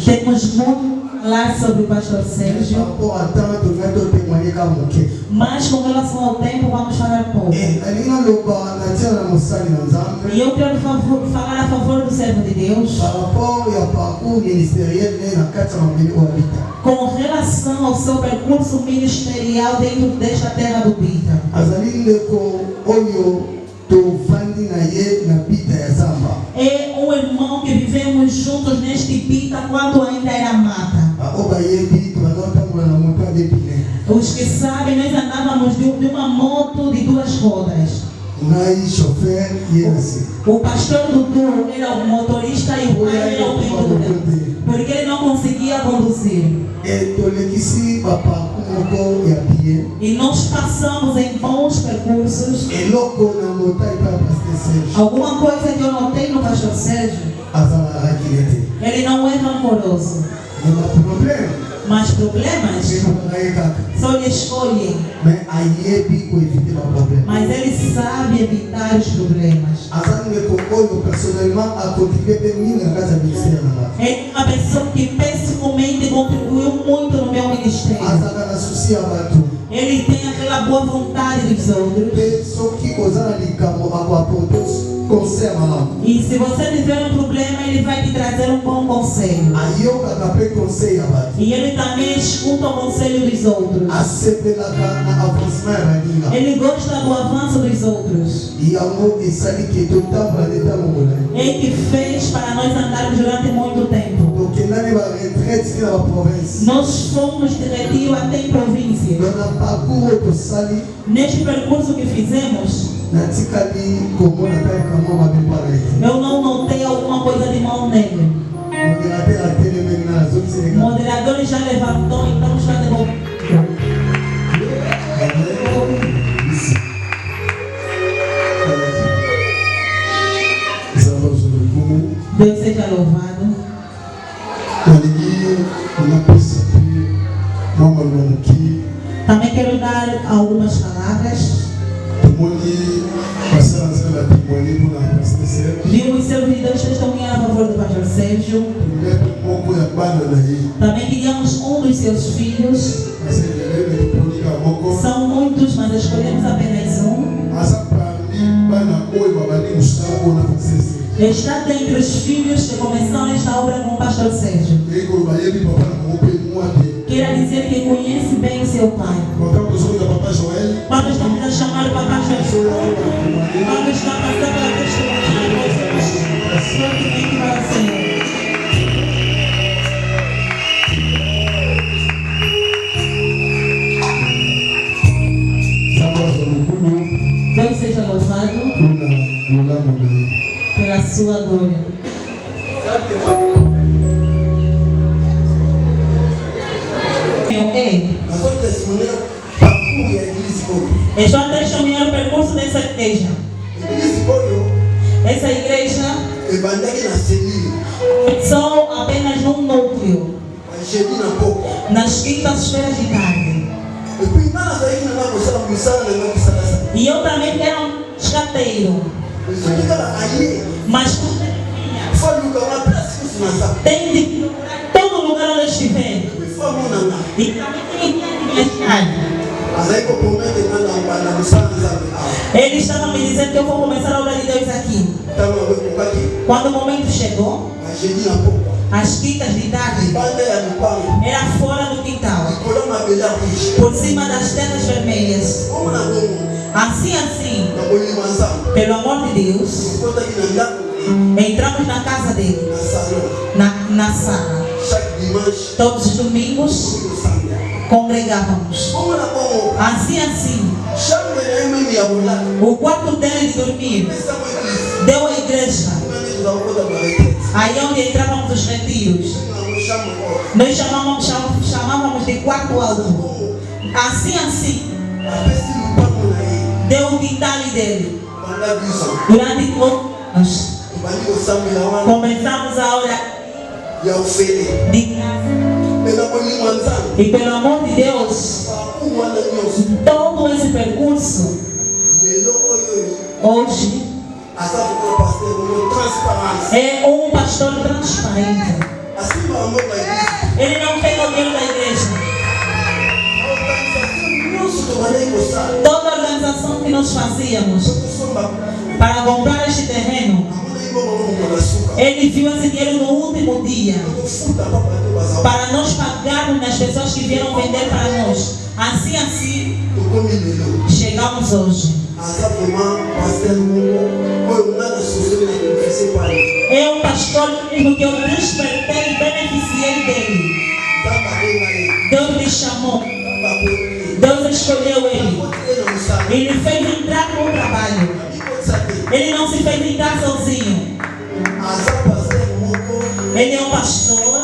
Temos muito a falar sobre o pastor Sérgio, mas com relação ao tempo vamos falar pouco. E eu quero falar a favor do servo de Deus com relação ao seu percurso ministerial dentro desta terra do Bita. É um irmão que vivemos juntos neste Bita quando ainda era mata. Os que sabem, nós andávamos de uma moto de 2 rodas. O pastor Dudu era o motorista e o pai era o pintura, porque ele não conseguia conduzir. E nós passamos em bons percursos. Alguma coisa que eu notei no pastor Sérgio, ele não é rancoroso. Mas problemas só lhe escolhem. Mas ele sabe evitar os problemas. É uma pessoa que pessoalmente contribuiu muito no meu ministério. Ele tem aquela boa vontade dos outros. E se você tiver um problema, ele vai te trazer um bom conselho. E ele também escuta o conselho dos outros. Ele gosta do avanço dos outros. Ele que fez para nós andarmos durante muito tempo. Nós fomos de retiro até em província. Neste percurso que fizemos, eu não notei alguma coisa de mal nele. O moderador já levantou, então está devolvendo. Deus seja louvado. Também quero dar algumas palavras. Vi os servidores testemunhar a favor do pastor Sérgio. Também queríamos um dos seus filhos. São muitos, mas escolhemos apenas um. Está dentre os filhos que começaram esta obra com o pastor Sérgio. Quero dizer que conhece bem o seu pai. Quando estamos a chamar o papai Joel, quando está passando a testemunhar coisas fortemente para o Senhor. Deus seja louvado pela sua glória. Estou a testemunhar o percurso dessa igreja. Essa igreja começou apenas num núcleo, nas quintas-feiras de tarde. E eu também era um escateiro. Mas tem de procurar todo lugar onde estiver. E também tem que me ele estava me dizendo que eu vou começar a obra de Deus aqui. Quando o momento chegou, as quintas de tarde era fora do quintal, por cima das tendas vermelhas. Assim, pelo amor de Deus, entramos na casa dele, na sala. Todos os domingos congregávamos. Assim, o quarto dele de dormir deu à igreja. Aí onde entrávamos os retiros, nós chamávamos de quarto alto. Assim, deu o quintal dele. Durante anos começamos a orar de casa. E pelo amor de Deus, todo esse percurso hoje é um pastor transparente. Ele não pega o dinheiro da igreja. Toda a organização que nós fazíamos para comprar este terreno, ele viu esse dinheiro no último dia para nós pagarmos nas pessoas que vieram vender para nós. Assim chegamos hoje. É um pastor mesmo que eu despertei e beneficiei dele. Deus me chamou. Deus escolheu ele. Ele fez entrar no trabalho. Ele não se fez entrar sozinho. Ele é um pastor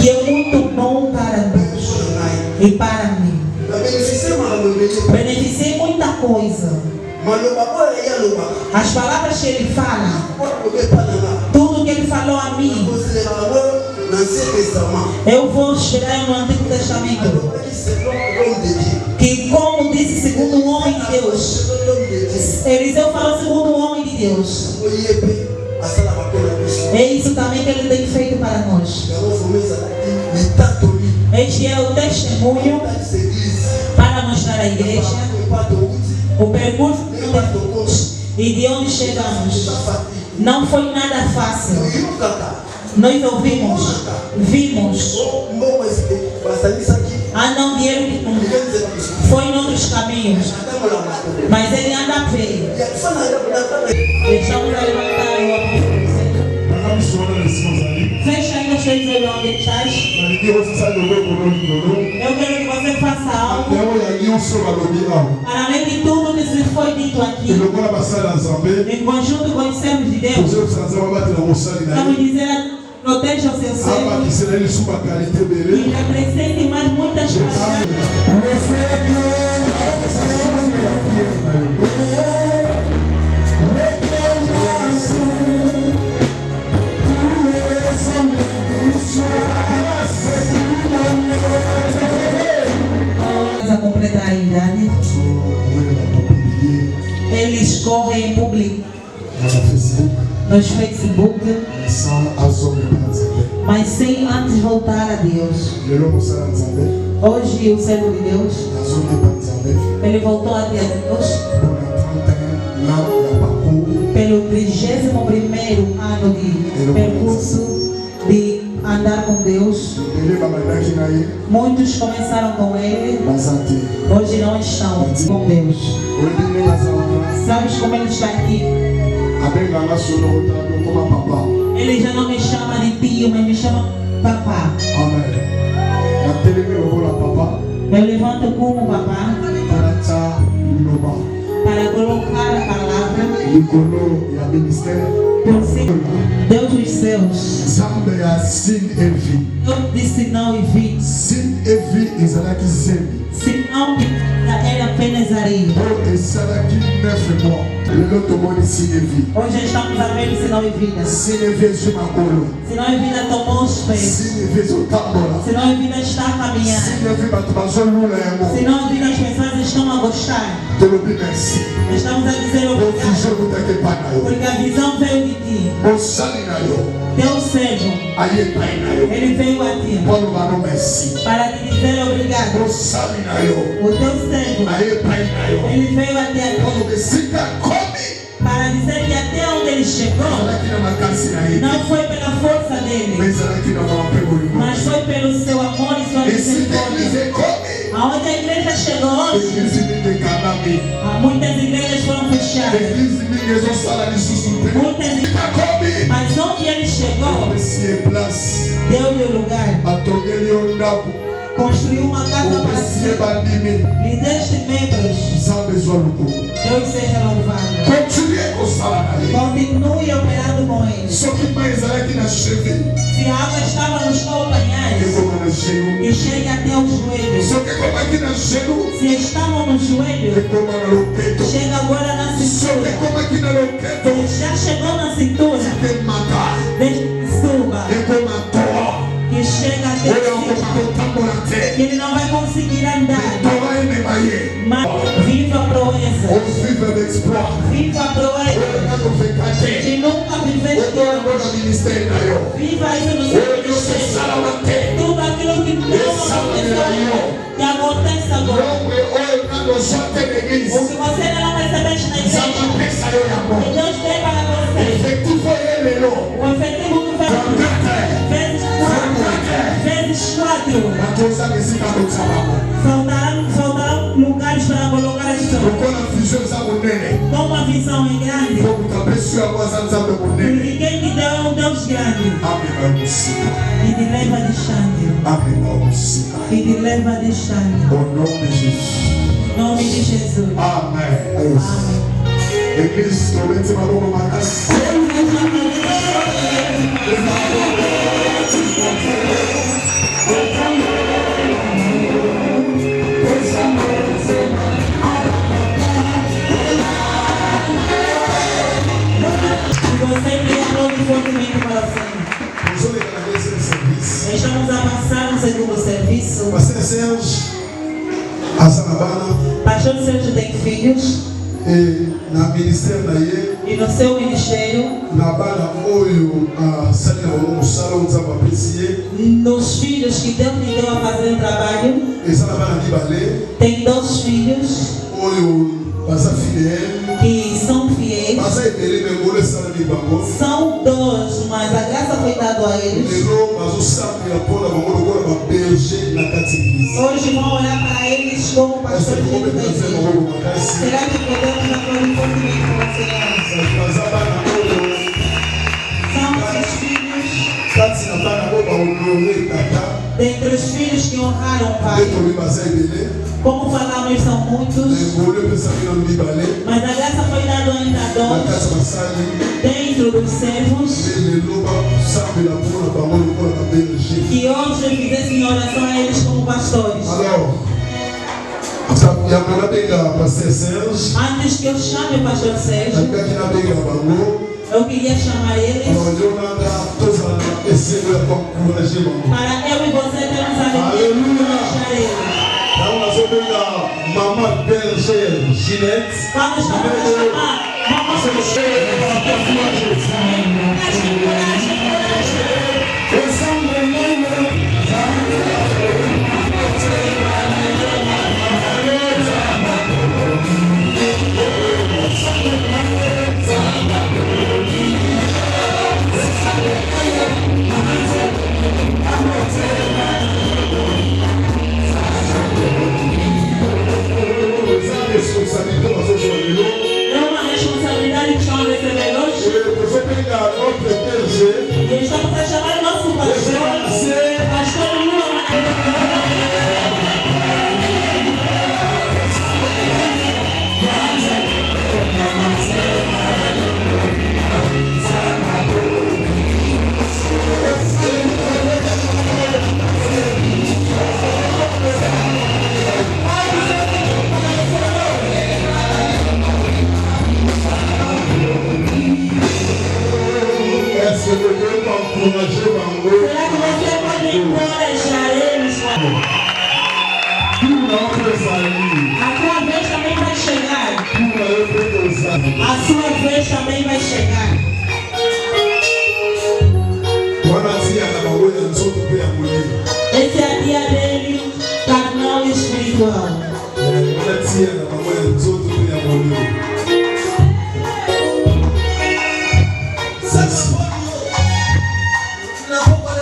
que é muito bom para Deus e para mim. Beneficiei muita coisa. As palavras que ele fala, tudo que ele falou a mim, eu vou esperar no Antigo Testamento. Que como disse segundo o homem de Deus, Eliseu falou segundo o homem de Deus. É isso também que ele tem feito para nós. Este é o testemunho para mostrar à igreja o percurso e de onde chegamos. Não foi nada fácil. Nós ouvimos, vimos. Andam de ele, foi em outros caminhos, mas ele anda a pé. Deixamos a levantar o apóstolo. Fecha ainda os teus olhos onde estás. Eu quero que você faça algo. Para além de tudo que se foi dito aqui, em conjunto com os servos de Deus, vamos dizer: proteja o seu servo e acrescente mais muitas qualidades. A completar a idade, eles correm em público nos Facebook, mas sem antes voltar a Deus. Hoje o servo de Deus, ele voltou a Deus pelo 31º ano de percurso de andar com Deus. Muitos começaram com ele, hoje não estão com Deus. Sabes como ele está aqui? Ele já não me chama de tio, mas me chama papá. Eu levanto como papá para colocar a palavra por cima. Deus dos céus, eu disse não e vi. Se não era apenas areia. Hoje estamos a ver o sinal e vida. Sinal e vida tomou os pés. Sinal e vida está a caminhar. Sinal e vida as pessoas estão a gostar. Estamos a dizer obrigado, porque a visão veio de ti. Teu servo, ele veio a ti para te dizer obrigado. O teu servo, ele veio a ti para dizer que até onde ele chegou não foi pela força dele, mas foi pelo seu amor e sua misericórdia. Aonde a igreja chegou hoje, muitas igrejas foram fechadas, mas onde ele chegou, deu-lhe o lugar, construiu uma casa para si, lhe deste membros. Deus seja louvado. Continue operando com ele. Se a água estava nos calcanhares e chega até os joelhos, se estavam nos joelhos, chega agora na cintura. Se já chegou na cintura, suba, que chega até o cima, que ele não vai conseguir andar. Mas viva a proeza, viva a proeza que nunca viveste antes. Viva isso no seu ministério. Tudo aquilo que não aconteceu, que aconteça agora. O que você não recebeste na igreja, que Deus tem para você. O efetivo que vezes 4 faltarão lugares para colocar as pessoas. Com uma visão em grande, porque quem te deu é um Deus grande e te leva distante, e te leva distante. Em nome de Jesus. Amém. Igreja, promete uma boa casa. Estamos a passar no segundo serviço. Pastor Sérgio tem filhos. E no seu ministério, nos filhos que Deus lhe deu a fazer o trabalho, tem 2 filhos que são fiéis. Hoje vão olhar para eles como pastores de igreja. Será que podemos aplaudir fortemente para o Senhor? São esses filhos. Dentre os filhos que honraram o pai. Como falamos, são muitos. Mas a graça foi dada ainda a dois. Dentro dos servos. Que hoje fizessem oração a eles como pastores. Antes que eu chame o pastor Sérgio, eu queria chamar eles para eu e você termos a alegria de encorajar eles. Vamos chamar Mamãe Ginete. Vamos chamar é uma responsabilidade que estão recebendo hoje. E estamos a chamar o nosso pastor Lula. Será que você pode encorajar eles? A tua vez também vai chegar. A sua vez também vai chegar. Esse é a dia dele, carnal e espiritual.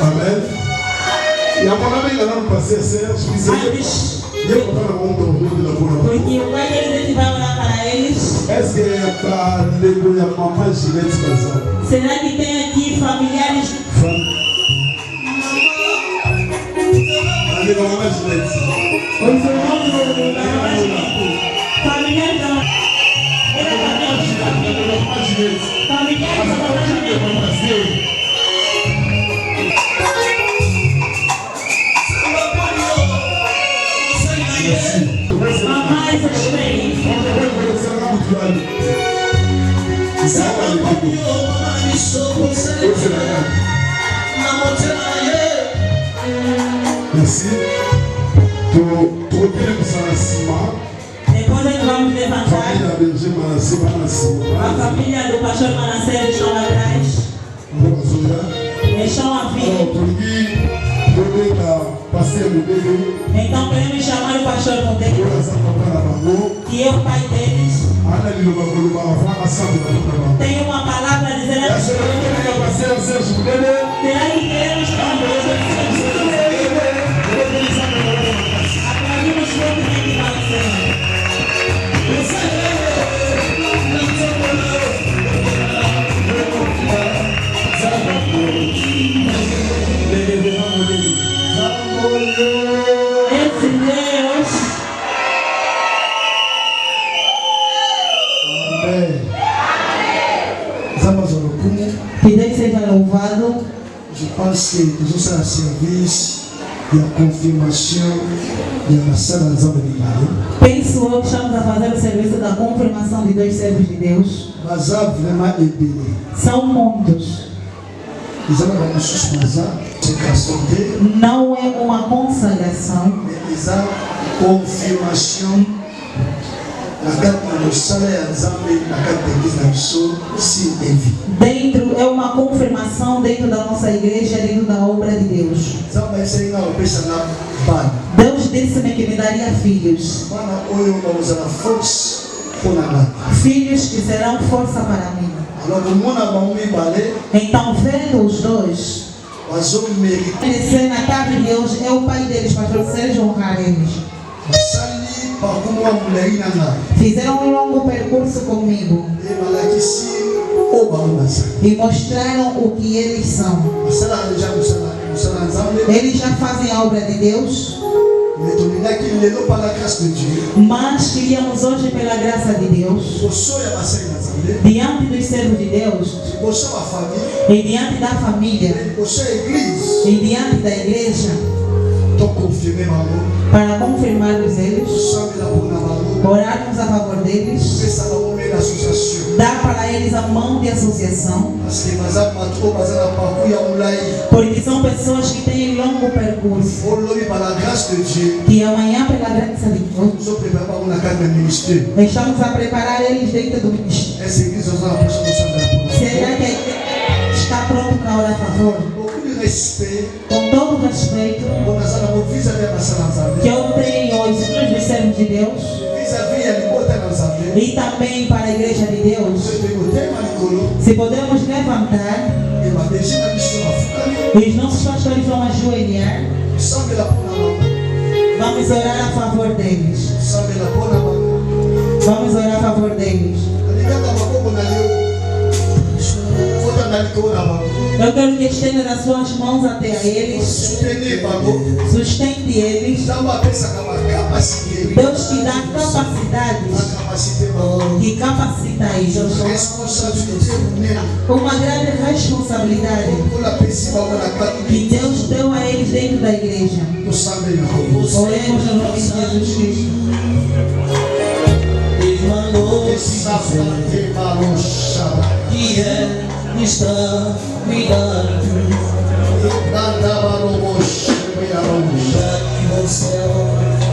Amen. Porque o pai deles vai orar para eles. Será que tem aqui familiares? Os irmãos familiares da Mamãe Merci. Depois nós vamos levantar. A família do pastor Manassés estão lá atrás. Eles estão a vir. Então queremos chamar o pastor Modelo, que é o pai deles. Tem uma palavra a dizer a Será que queremos aplaudimos fortemente para o Senhor. Esse Deus que Deus seja louvado. Je pense que nous sommes à service de la confirmation de la salle de Zambéli. Penso eu que estamos a fazer o serviço da confirmação de dois servos de Deus. São muitos. Não é uma consagração. Confirmação. Dentro é uma confirmação dentro da nossa igreja, dentro da obra de Deus. Deus disse-me que me daria filhos. Filhos que serão força para mim. Então, vendo os dois, Descer na casa de Deus é o pai deles, pastor Sérgio, honrar eles. Fizeram um longo percurso comigo e mostraram o que eles são. Eles já fazem a obra de Deus, mas queríamos hoje, pela graça de Deus, diante dos servos de Deus, e diante da família, e diante da igreja, para confirmarmos eles, orarmos a favor deles, dar para eles a mão de associação, porque são pessoas que têm longo percurso, que amanhã, pela graça de Deus, estamos a preparar eles dentro do ministério. Será que a igreja está pronta para orar a favor? Com todo o respeito que eu tenho aos filhos dos servos de Deus e também para a igreja de Deus, se podemos levantar, os nossos pastores vão ajoelhar, vamos orar a favor deles. Vamos orar a favor deles. Eu quero que estenda as suas mãos até a eles, sustente eles. Deus te dá capacidades que capacita eles. Uma grande responsabilidade que Deus deu a eles dentro da igreja. Oremos no nome de Jesus Cristo. Que está cuidando que você ora e você chora.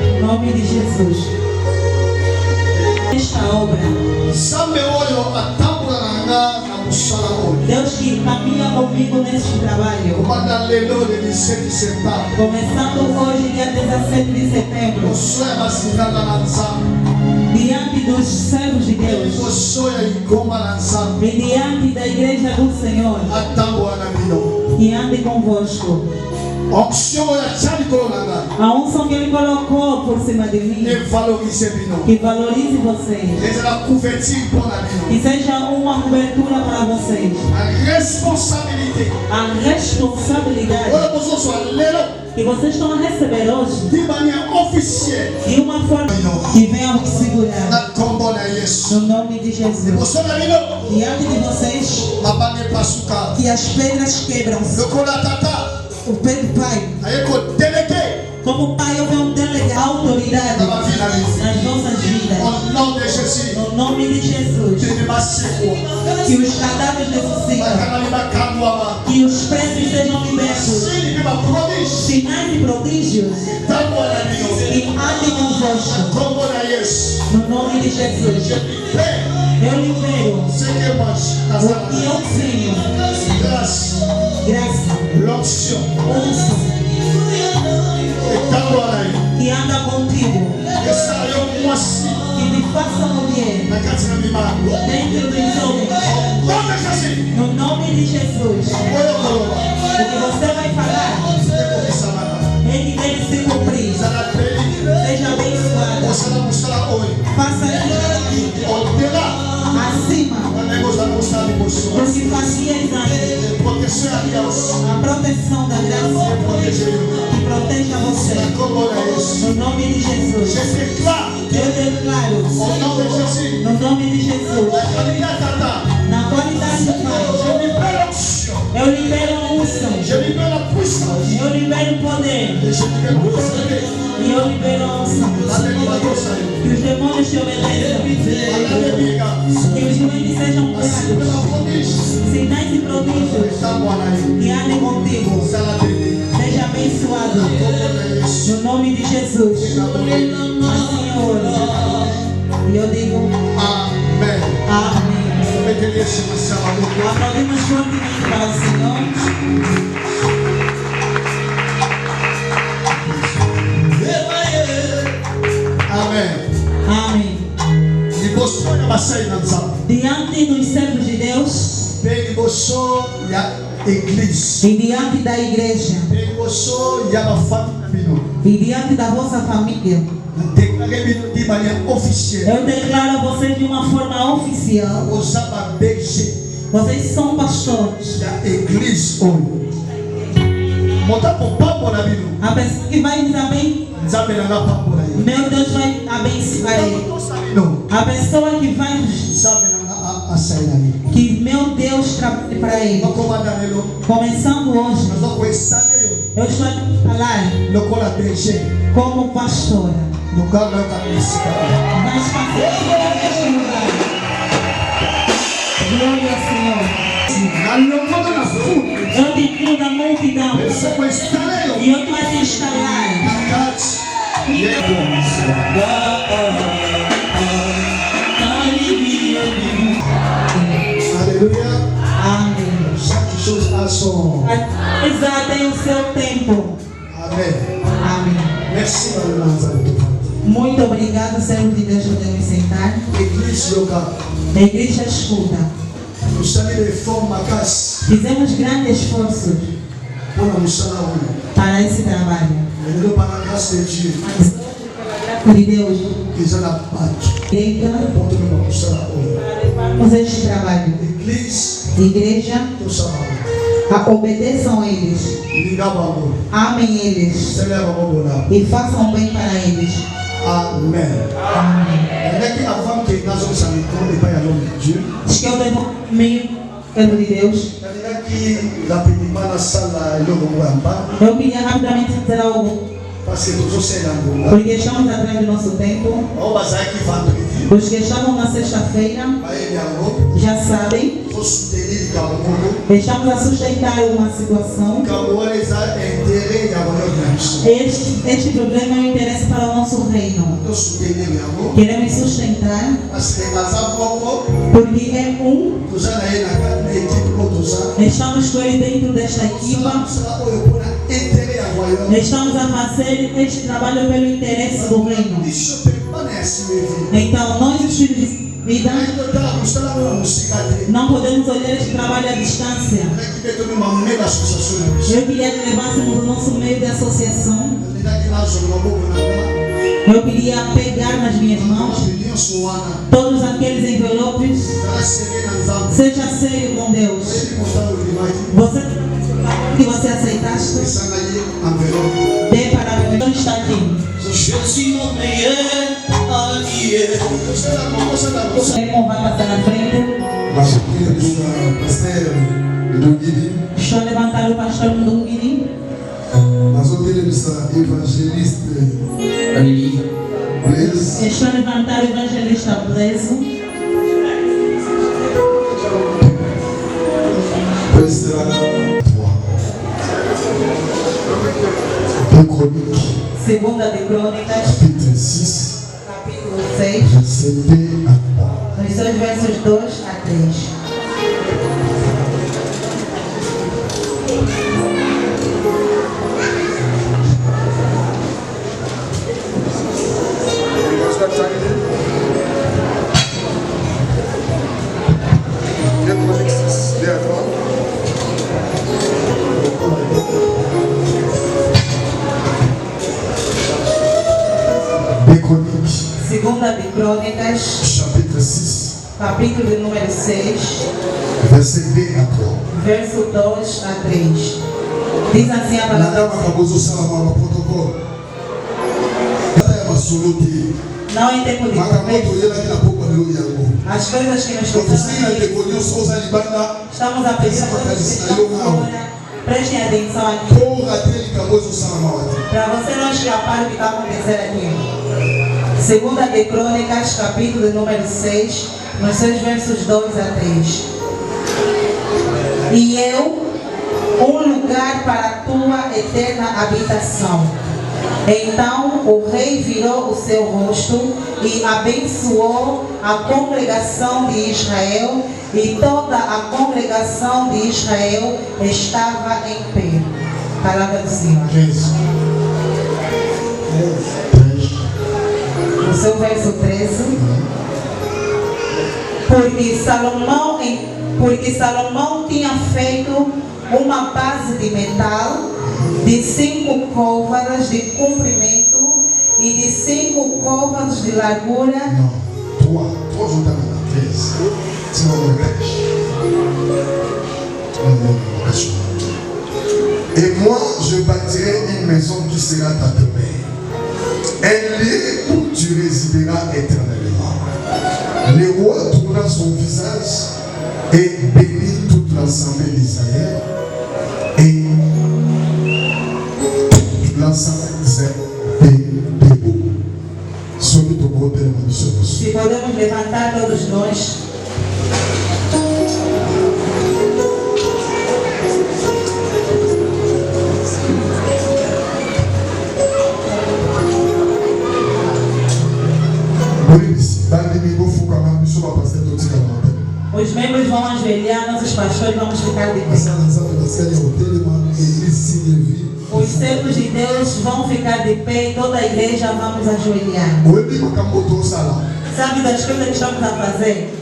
Em nome de Jesus. Esta obra, Deus que caminha comigo neste trabalho, começando hoje, dia 17 de setembro, diante dos servos de Deus e diante da igreja do Senhor, que ande convosco. A unção que Ele colocou por cima de mim, que valorize vocês, que seja uma cobertura para vocês. A responsabilidade que vocês estão a receber hoje, de uma forma que venha vos segurar, no nome de Jesus. Diante de vocês, que as pedras quebram-se. O Pai, como Pai, eu venho delegar autoridade nas nossas vidas. No nome de Jesus. Que os cadáveres ressuscitam. Que os presos sejam libertos. Sinais e prodígios. Que andem convosco. No nome de Jesus. Eu libero o que eu tenho. Graça. L'onction. Que anda contigo. Que te faça mulher dentro dos homens. No nome de Jesus. O que você vai falar, ele deve se cumprir. Seja abençoada. Faça isso. A proteção da graça que proteja você. No nome de Jesus. Eu declaro. No nome de Jesus. Na qualidade do Pai. Eu libero a unção. Eu libero o poder. E eu libero a unção. Que os demônios te obedeçam. Que os doentes sejam curados. Sinais e prodígios que andem contigo. Seja abençoado. No nome de Jesus. Assim eu oro. E eu digo amém. Amém. Aplaudimos fortemente para o Senhor. Amém. Diante dos servos de Deus e diante da igreja e diante da vossa família, eu declaro a vocês de uma forma oficial. Vocês são pastores. A pessoa que vai nos abençoar, meu Deus vai abençoar ele. A pessoa que vai, que meu Deus trabalhe para ele. Começando hoje, eu estou a falar como pastora. Mas fazer neste lugar. Glória ao Senhor. Eu te incluo na multidão. E eu estou a te instalar. Aleluia. Amém. Chaque chose a son. Exato, tem o seu tempo. Amém. Amém. Merci, Mademoiselle. Muito obrigado, servo de Deus, por me sentar. A igreja escuta. Fizemos grandes esforços para esse trabalho. Mas de Deus, vamos este trabalho. Igreja, obedeçam a eles, amem eles e façam bem para eles. Amém. Amém. Acho que eu devo meio servo de Deus. Eu queria rapidamente dizer algo. Porque estamos atrás do nosso tempo. Os que estavam na sexta-feira já sabem. Estamos a sustentar uma situação. Este problema é um interesse para o nosso reino. Queremos sustentar porque é um. Estamos com ele dentro desta equipa. Estamos a fazer este trabalho pelo interesse do reino. Então, nós, os filhos de vida, não podemos olhar este trabalho à distância. Eu queria que levássemos o nosso meio de associação. Eu queria pegar nas minhas mãos todos aqueles envelopes. Seja sério com Deus. Que você aceitaste, dê para mim. Não está aqui. Como vai passar na frente? Estou a levantar o pastor Ndungini. Estou a levantar o evangelista Blaise. Segunda de Crônicas, capítulo 6, nos seus versos 2 a 3. Segunda de Crônicas, capítulo 6, capítulo de número 6, verset 2 à 3. verso 2 a 3. Diz assim a palavra. Não em tempo de as coisas que nós estamos a pedir a todos que estão fora, prestem atenção aqui, para você não escapar do que está acontecendo aqui. Segunda de Crônicas, capítulo de número 6, nos seus versos 2 a 3. E eu, um lugar para a tua eterna habitação. Então o rei virou o seu rosto e abençoou a congregação de Israel, e toda a congregação de Israel estava em pé. Palavra do Senhor. No seu verso 13. Porque Salomão tinha feito uma base de metal de 5 côvados de comprimento e de 5 côvados de largura. Não, 3 jours dans 13. Et moi, je bâtirai une maison qui sera ta demeure, un lieu où tu résideras éternellement. Le roi tourna son visage et bénit toute l'assemblée d'Israël, et toute l'assemblée d'Israël debout. Se podemos levantar todos nós. Os membros vão ajoelhar, nossos pastores vamos ficar de pé. Os servos de Deus vão ficar de pé, toda a igreja vamos ajoelhar. Sabe das coisas que estamos a fazer?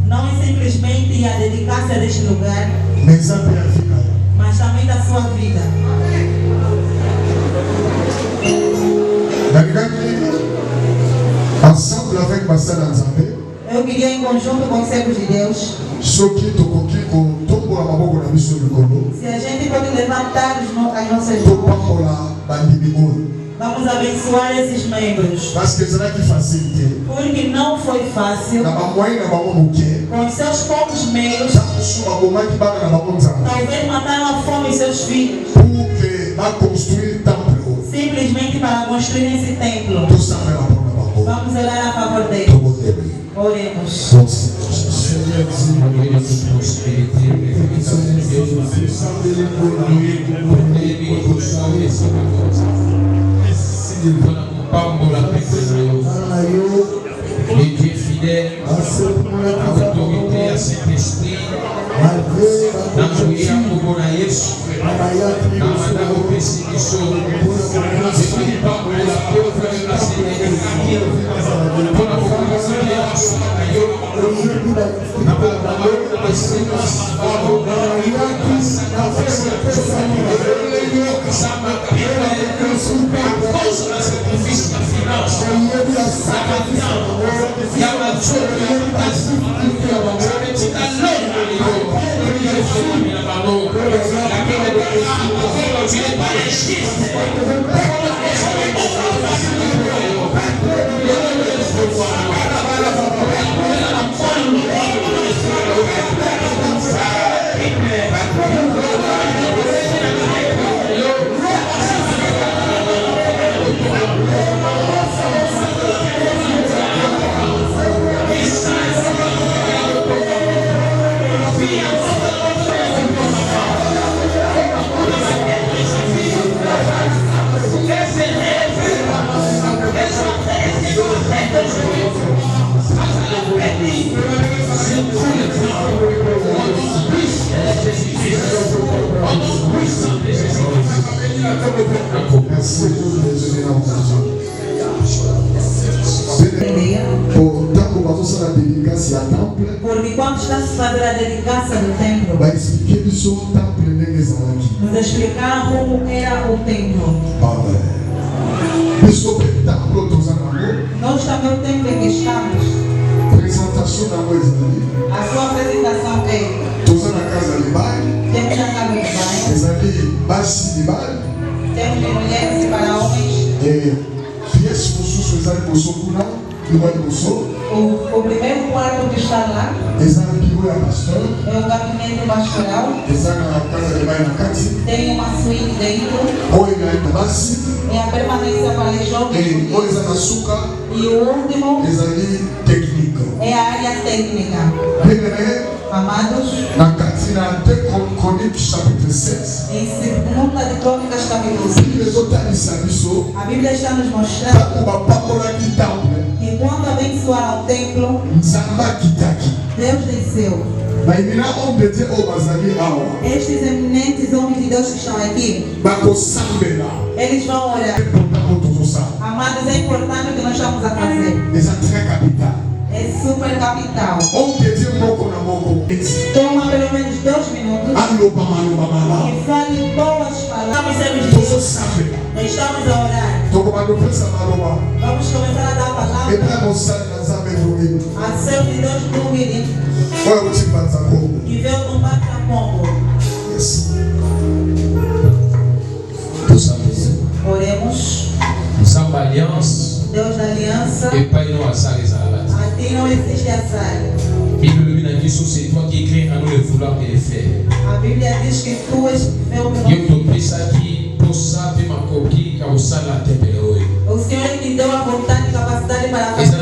Não é simplesmente a dedicância deste lugar, mas também da sua vida. Ensemble avec ma sœur Nzambe, eu queria em conjunto com os servos de Deus, se a gente pode levantar as nossas mãos, vamos abençoar esses membros, porque não foi fácil, com seus poucos meios, talvez mataram a fome em seus filhos, simplesmente para construir esse templo. Vamos orar a favor dele. Oremos. Seigneur, les dieux fidèles, autorité à cet esprit, dans le Yakobo na Yesu, dans la Opesi Biso, je prie pas pour la pauvre de la Sénégal, pour la population de la Sonayo, na Babalo, la Sénégal, Porque quando está se fazendo a dedicação do templo, nos explicar como era o templo. Nós também o tempo em que estamos. Présentation da coisa ali. A sua apresentação é. Todos na casa de baile. Temos a casa de baile. Eles ali, base de baile. Temos de mulheres para homens. Pièces pour sous les animaux sont coulants. O primeiro quarto que está lá é o gabinete pastoral. Tem uma suíte dentro. É a permanência para os jovens. E o último é a área técnica. Amados, em 2 de Crônicas capítulo 6, a Bíblia está nos mostrando que quando abençoaram o templo, Deus desceu. Estes eminentes homens de Deus que estão aqui, eles vão orar. Amados, é importante o que nós estamos a fazer. É super capital. Toma pelo menos 2 minutos e fale boas palavras. Nós estamos a orar. Vamos começar a dar palavras a seu de Deus do Miri. Que veio do Bata-Pombo. Oremos. Deus da aliança. A ti não existe azar. C'est toi qui écris à nous le vouloir et le faire. A Bíblia diz que tu és meu O Senhor te deu a vontade e capacidade para fazer.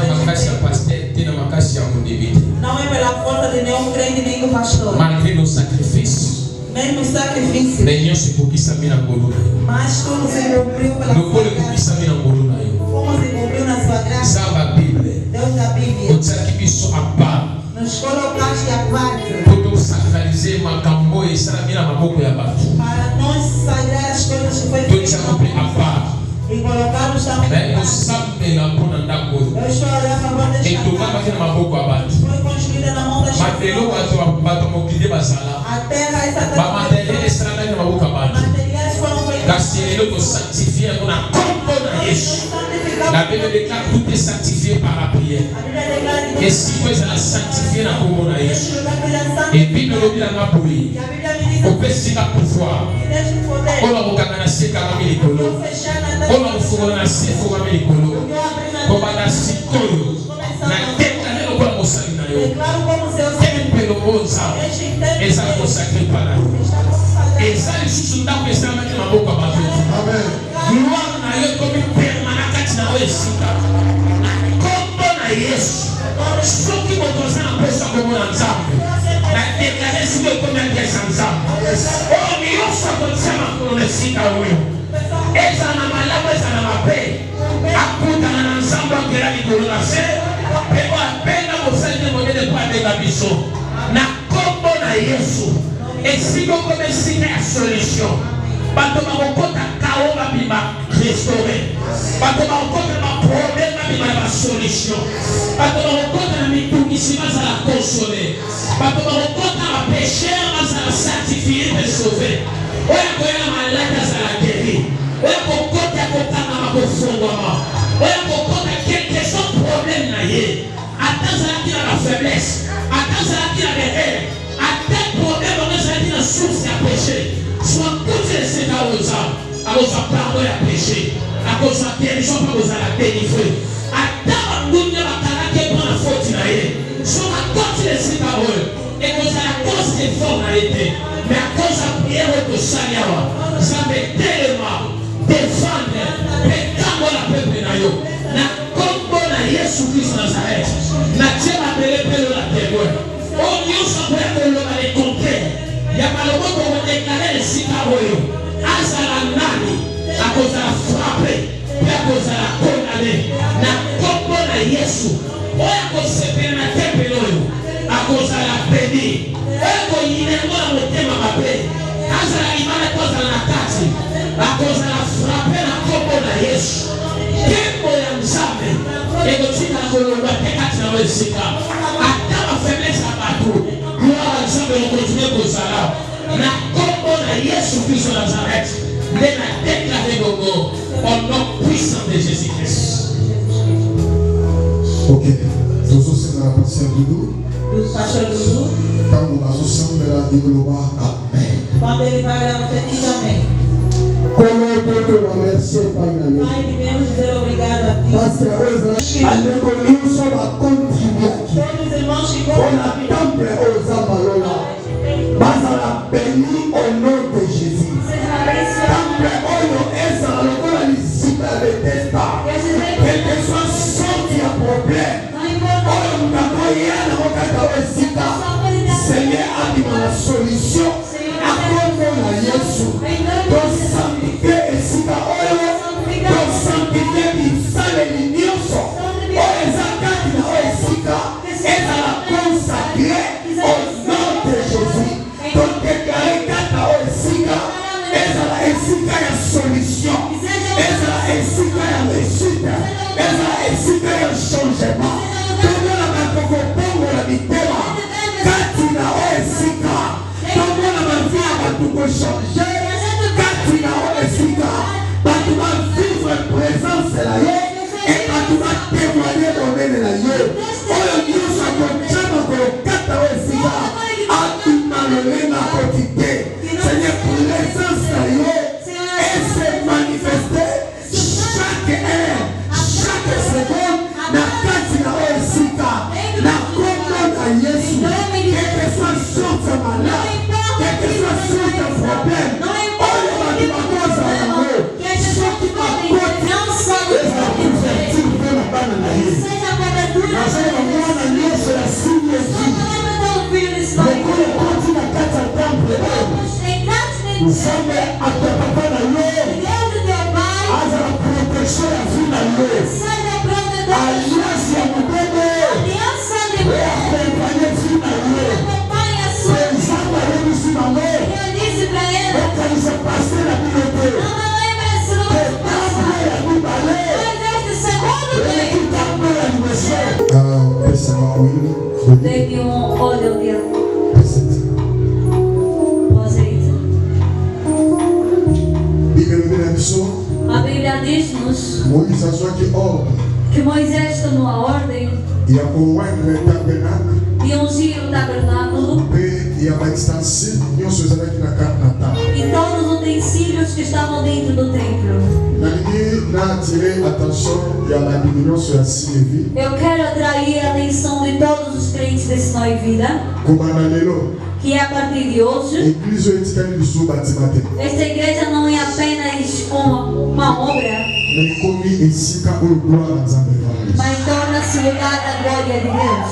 Não é pela força de nenhum crente nem do pastor. Malgré nos sacrifícios. Mesmo sacrifício. Mas tudo se cumpriu pela sua graça. Como se cumpriu na sua graça. Deus da Bíblia. Nos colocaste a parte. Para nós sagrar as coisas que foi feitas. E colocamos também. Eu estou a orar a favor desta parte. Foi construída na mão das pessoas. A terra essa terra. Materiais foram feitos. La Bible déclare que tout est sanctifié par la prière. Et si vous êtes sanctifié dans le monde, et puis nous le disons à Boui, au petit pouvoir, on va vous canaliser comme Milikolo, on va vous fournir comme Milikolo, on va la Sikolo, la tête à l'école au Salinayo, et puis le bon sang, et ça consacré par la vie. Et ça, les sous-sous d'âme, et ça va être ma boca à Amen. Gloire à Dieu comme une permanence. Kombo na Yesu soki motoza na pesa kombo na Nzambe na dekare sibe komya pesa Nzambe o nyonso akotisama kono na esika oyo eza na malamu eza na mabe akutana na Nzambe akela likolo na se mpe apenga mosali nde monene mpo abenga biso na kombo na Yesu esika okoma esika ya solution bato bakokota kao babima restauré bato bakokota baproblème babima na basolution bato bakokota na mitungisi bazala consolé bato bakokota na bapécheur bazala sanctifié mpe sauvé oyo akoyela malade azala guéri oyo akokota kokangama kofungwama oyo akokota quelque chose problème na ye ata azalaki na bafaiblesse ata azalaki na berere ata problème oyo ezalaki na source ya péché soit kuti esika oza akozwa pardon ya péché akozwa guérison mpe akozala délivré ata bandunya bakalaki mpo na foti na ye soki akoti esika oyo ekozala cause d'effort na ye te mais akoze ya priere oyo tosali awa nzambe telema défendre mpe tambola pepe na yo na kombo na Yesu Kristo Nazareth natie bapelepele na témoin oyo nyonso akoya koloba le contraire ya maloboko kodeklare esika oyo azala nani akozala frappe mpe akozala kondane na kombo na Yesu oyo akosepela na tempelo oyo akozala pedi oyo akoyinengo na motema mabe azala limana to azala na kati akozala frappe na kombo na Yesu nkembo ya Nzambe ekotikala koloba te kati na oyo esika ata bafaiblesse ya bato gloire ya Nzambe okontinue kozala na kombo na Yesu Kristo Nazareth nde na déclaré bongo au nom puissant de Jésus-Christ. Ok. Nous sommes dans la passion du loup. Pastor Dudu. Quand nous sommes dans la Bible, Amen. Quando ele vai orar, você diz amém. Como eu tenho uma mercê, Pai, na minha Pai, devemos dizer obrigado a ti. Pastor, a negolismo vai contribuir aqui. Todos os irmãos que On a contam temple aux Amalola. Mas a béni au nom de Jésus. Temple oyo eza lokola lisika ya Bethesda. Quel que soit sorti ya problème. Oyo mutako yana kokata esika. Seigneur andima la solution. Akombo na Yesu. Pour sanctifier esika oyo. Pour sanctifier bisaleli nyonso. Oyo eza kati na oyo esika. Eza la consacré au nom de Jésus. Donc déclarer kata oyo esika. Eza la esika ya solution. Eza la esika ya réussite. Eza la esika ya changement. Tomona bakoko bongo la mitema. Kati na oyo esika. Tomona bavie ya batu kochange. Kati na oyo esika. Batu ba vivre présence na ye. Et batu ba témoigner monene na ye. Oyo nyonso akotyama kolokata oyo esika. Abima lolenga kotite. Seigneur, présence na ye. Et se manifester chaque heure, chaque seconde. Na kati na oyo esika. Na kombo na Yesu. Quel que soit sorte ya malade. Quel que soit sorte ya problème. Oyo batu bakoza yango. Soki bakoti eza couverture mpe na bana na ye. Nazala mwana nyonso ya signe ezi. Lokola ekoti na kati ya temple oyo. Nzambe akopapa na yo. Azala protection ya vie na yo. Alliance ya mobembe. Akompanye vie na yo. Nzambe ayebisi bango. Okanisa pase na bino te. Temple ya mibale. Eleki temple ya liboso. Pesema oyo. Dê-me óleo dentro. Pesete. O azeite. Bíblia na missão. A Bíblia diz-nos Moïse azwaki ordre que Moisés tomou a ordem ya kowendre tabernacle de ungir o tabernáculo mpe ya baustensile nyonso ezalaki na kati na temple. e todos os utensílios que estavam dentro do templo. nalingi naatire attention ya bandimi nyonso ya silevi Eu quero atrair a atenção de todos os crentes desse Nova Vida, kobanda lelo que a partir de hoje, eglize oyo etikali lisusu batima te esta igreja não é apenas uma obra, na ekomi esika oyo gloire ya nzambe evandeli. mas torna-se lugar da glória de Deus.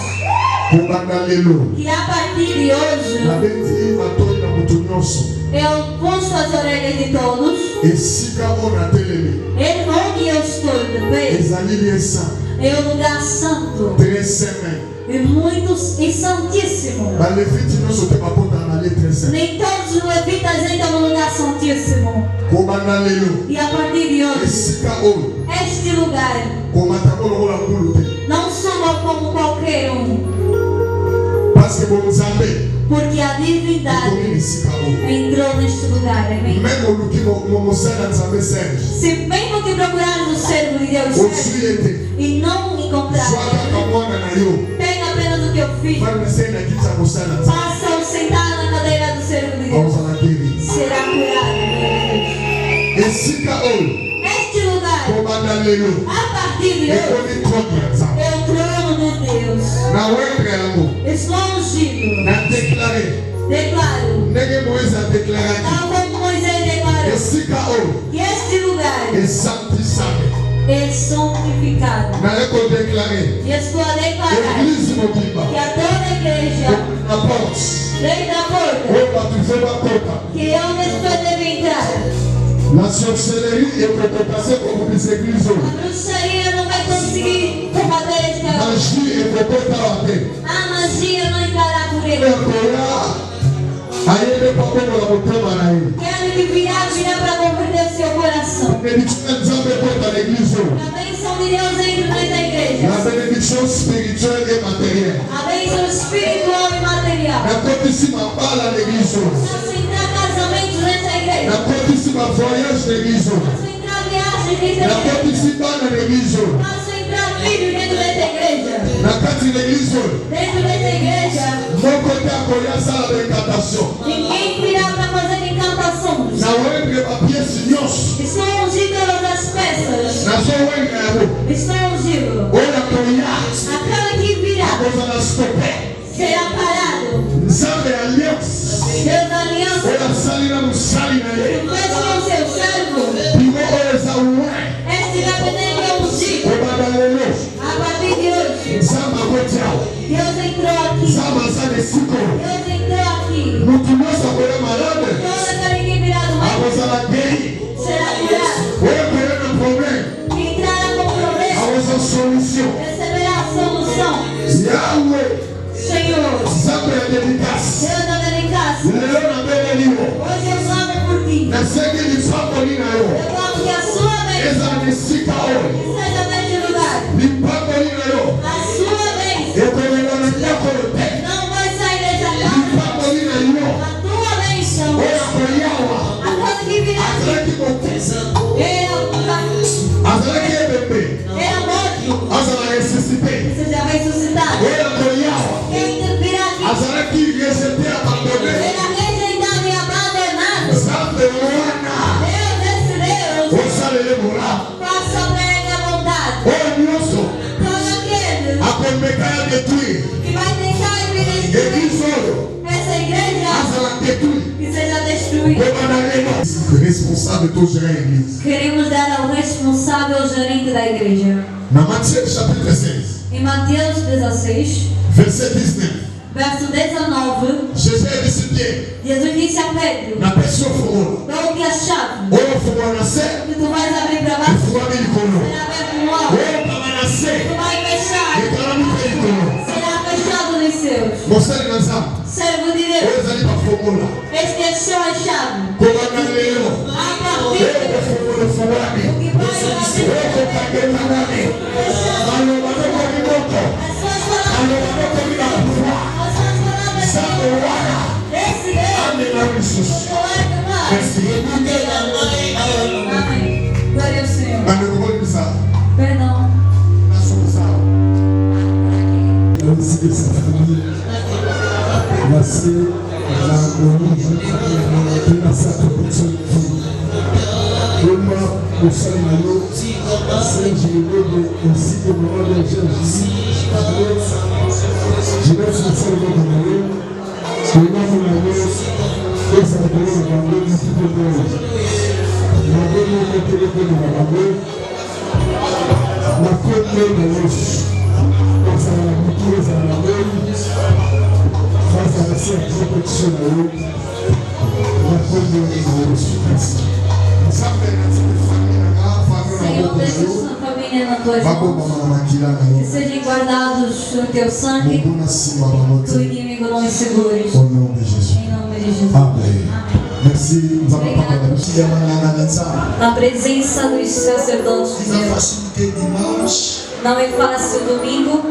kobanda lelo Que a partir de hoje, nabeti matoi na moto nyonso eu puxo as orelhas de todos, esika oyo natelemi onde eu estou também, ezali liesa é um lugar santo. très saint. E santíssimo. baleviti nyonso te babotana na le très saint. Nem todos os levitas entram no lugar santíssimo. kobanda lelo E a partir de hoje, esika oyo este lugar komata kolokola nkulu te não soa como qualquer parce que bonzambe porque a divindade ekomi esika oyo entrou neste lugar. Amém? meme oluki mosala ya nzambe serge Se mesmo que procurares o servo de Deus ozwi ye te e não zwa encontrares, kaka mwana na yo pega apenas o teu filho, vamise na kiti ya mosala ya nzambe faça-o sentar na cadeira do servo de Deus, ozala keri será curado. esika oyo Este lugar, kobanda lelo a partir de hoje, ekomi trone ya nzambe é o trono de Deus. na wendre yango Estou ungido. na deklare Declaro, ndenge moïse adeklaraki tal como Moisés declarou, esika oyo que este lugar esantisame é santificado. naye kodeklare E estou a declarar eglise mobimba que a toda a igreja, na porte desde a porta, oyo bato mpe bakota que onde estou deve entrar. la sorcellerie ekokokase kokobisa eglise oyo A bruxaria não vai conseguir combater este lugar. magie ekokotala te A magia não entrará por ele. ekoya ayebe pakomola motema na ye Quero que virá para converter o seu coração. bénédiction ya nzambe ekota na eglise oyo A bênção de Deus entra nesta la igreja. bénédiction spirituelle et matérielle A bênção espiritual e material. nakotisi mabala na eglise oyo Posso entrar casamentos nesta igreja. nakotisi voyage na eglise oyo Posso entrar viagens nesta igreja. nakotisi bana na eglise oyo Posso entrar filho dentro dessa igreja. Dentro dessa igreja. Ninguém virá para fazer encantações. Estão ungidas as peças. Estão ungidos. Aquela que virá será parado. Deus da aliança. Que fez com seu servo. Este gabinete é ungido. A partir de hoje. Deus entrou aqui. Deus entrou aqui. Todo aquele que virá do meio será curado. Que entrará com problema receberá a solução. Senhor, Deus da dedicácia. Hoje eu clamo por ti. Eu clamo que a sua bênção seja neste lugar. A sua bênção não vai sair dessa casa. A tua bênção, aquela que virá aqui, era morto, seja ressuscitado. Quem virá aqui era rejeitado e abandonado. Deus, faça pra ele a vontade. Todo aquele que vai tentar destruir essa igreja, que seja destruída. Queremos dar ao responsável, ao gerente da igreja. Em Mateus 16, verset 19. Verso 19. Jesus disse a Pedro: dou-te a chave. Que tu vais abrir para baixo, será aberto no alto. Tu vais fechar, será fechado nos céus. Servo de Deus, este é só a chave. A partir do que vai abrir, as suas palavras, esse Deus, amém. Glória ao Senhor. Perdão. Senhor, deixa sua família nas tuas mãos. Que sejam guardados no teu sangue. Que o inimigo não os segure. Au nom de Jésus. Em nome de Jesus. Amém. Merci. Nous allons parler na presença dos sacerdotes de Deus. Não é fácil domingo.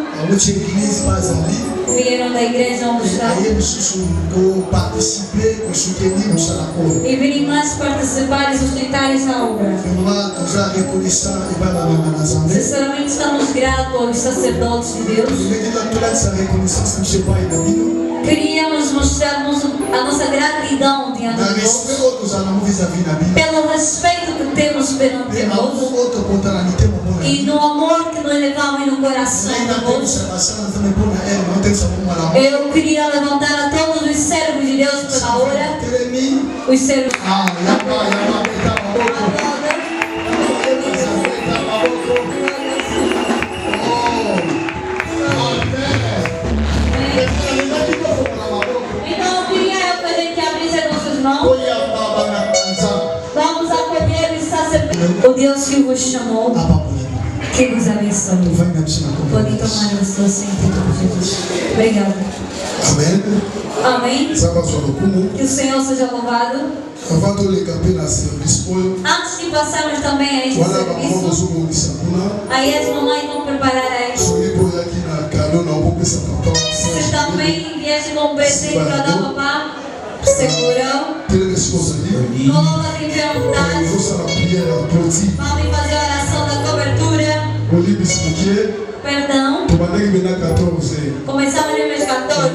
Vieram da igreja onde está. E virem mais participar e sustentar esta obra. Sinceramente estamos gratos aos sacerdotes de Deus. Queríamos mostrarmos a nossa gratidão diante de Deus pelo respeito que temos perante Deus e no amor que nós levamos no coração de Deus. Eu queria levantar a todos os servos de Deus pela hora. Os servos. Então eu queria que a gente abrisse nossas mãos. Vamos acolher os sacerdotes. O Deus que vos chamou, que vos abençoe. Podem tomar a sua assento, Jesus. Obrigado. Amém. Amém. Que o Senhor seja louvado. Antes de passarmos também a este serviço, aí as mamães vão preparar aí. Você também viesse com um presente para dar ao papá. Segurão. Coloca-se em vontade. Vamos fazer a oração da cobertura. Perdão. Começamos no mês 14.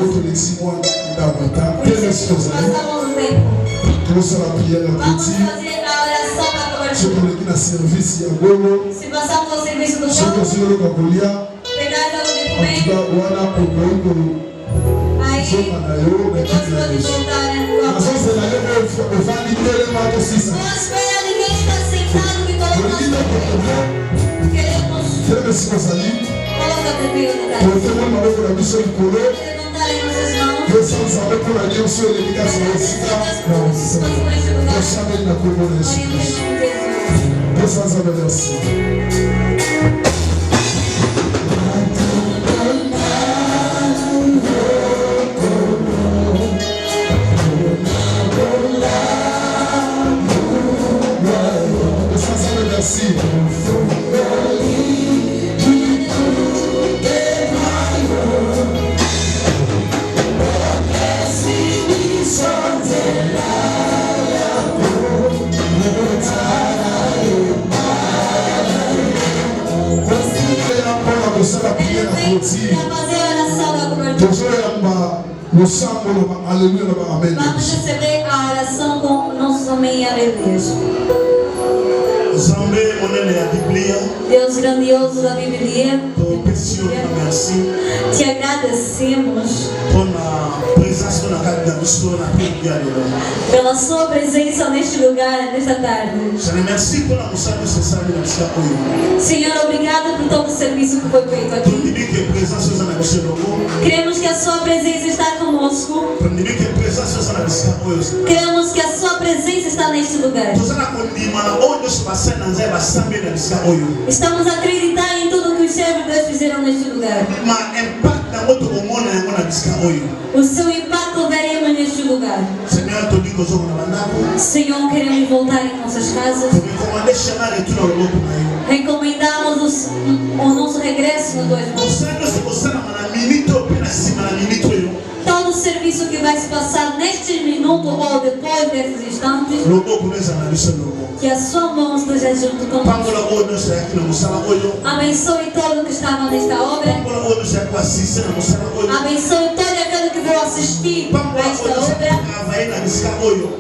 Passamos o tempo. Vamos fazer a oração da cobertura. Se passamos o serviço do campo, pegar algo de comer. Aí, você pode voltar no copo. Não espera ninguém estar sentado que colocamos. Queremos colocar o bebê no lugar. Levantaremos as mãos. Vamos receber a oração com nosso amém e aleluia. Deus grandioso da Bíblia, te agradecemos pela sua presença neste lugar, nesta tarde. Senhor, obrigado por todo o serviço que foi feito aqui. Cremos que a sua presença está conosco. Cremos que a sua presença está neste lugar. Estamos acreditando em tudo que os servos de Deus fizeram neste lugar. O seu impacto veremos neste lugar. Senhor, queremos voltar em nossas casas. Recomendamos o nosso regresso nas tuas mãos. Todo o serviço que vai se passar neste minuto ou depois desses instantes, que a sua mão esteja junto conosco. Abençoe todo que estava nesta obra. Abençoe todo aquele que vai assistir a esta obra.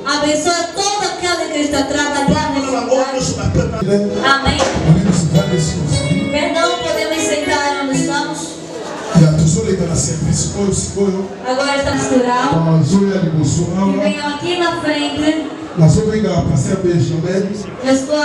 Abençoe todo aquele que está trabalhando neste lugar. Amém. Perdão, podemos sentar onde estamos. Agora estamos no rural. E venham aqui na frente. Eu estou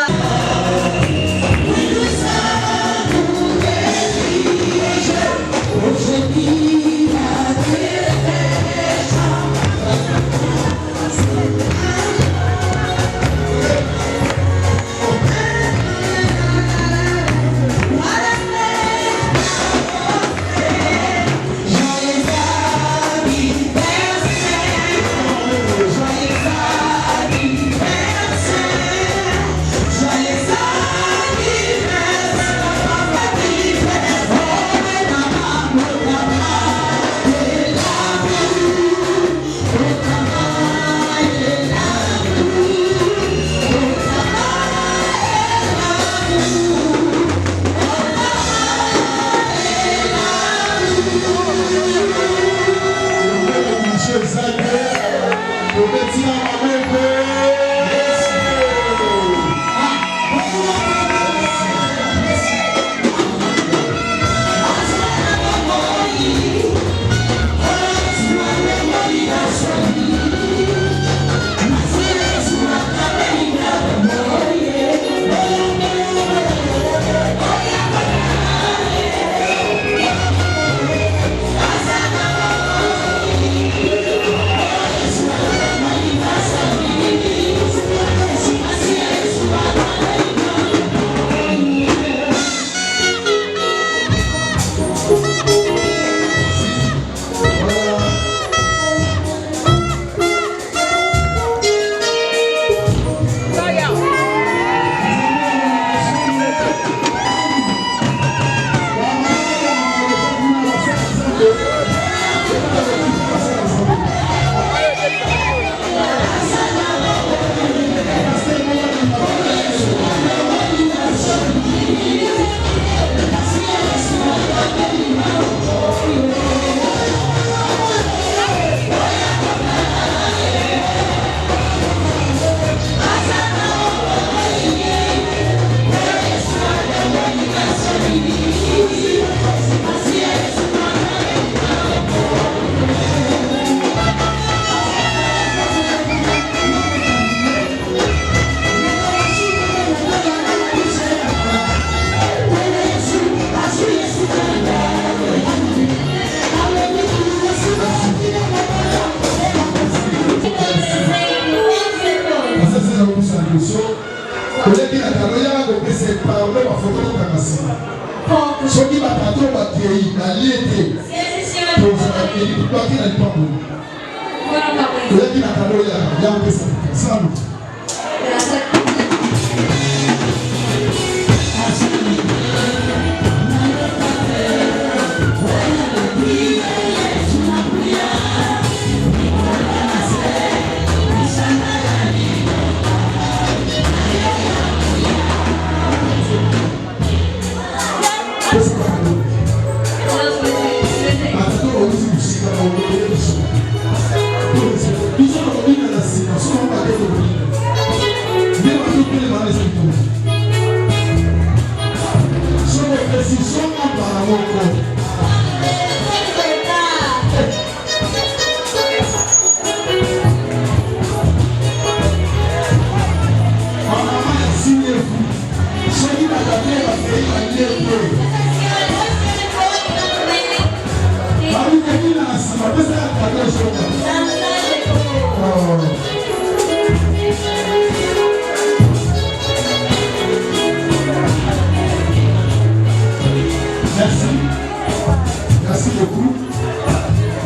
Merci beaucoup.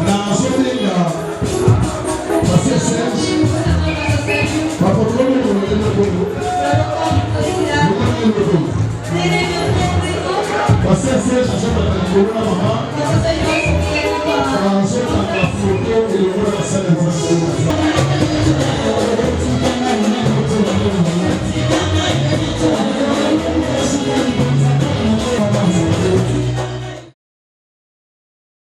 La zone est là. Pasteur Serge. Ma photo est le Pasteur Serge, je vais vous maman.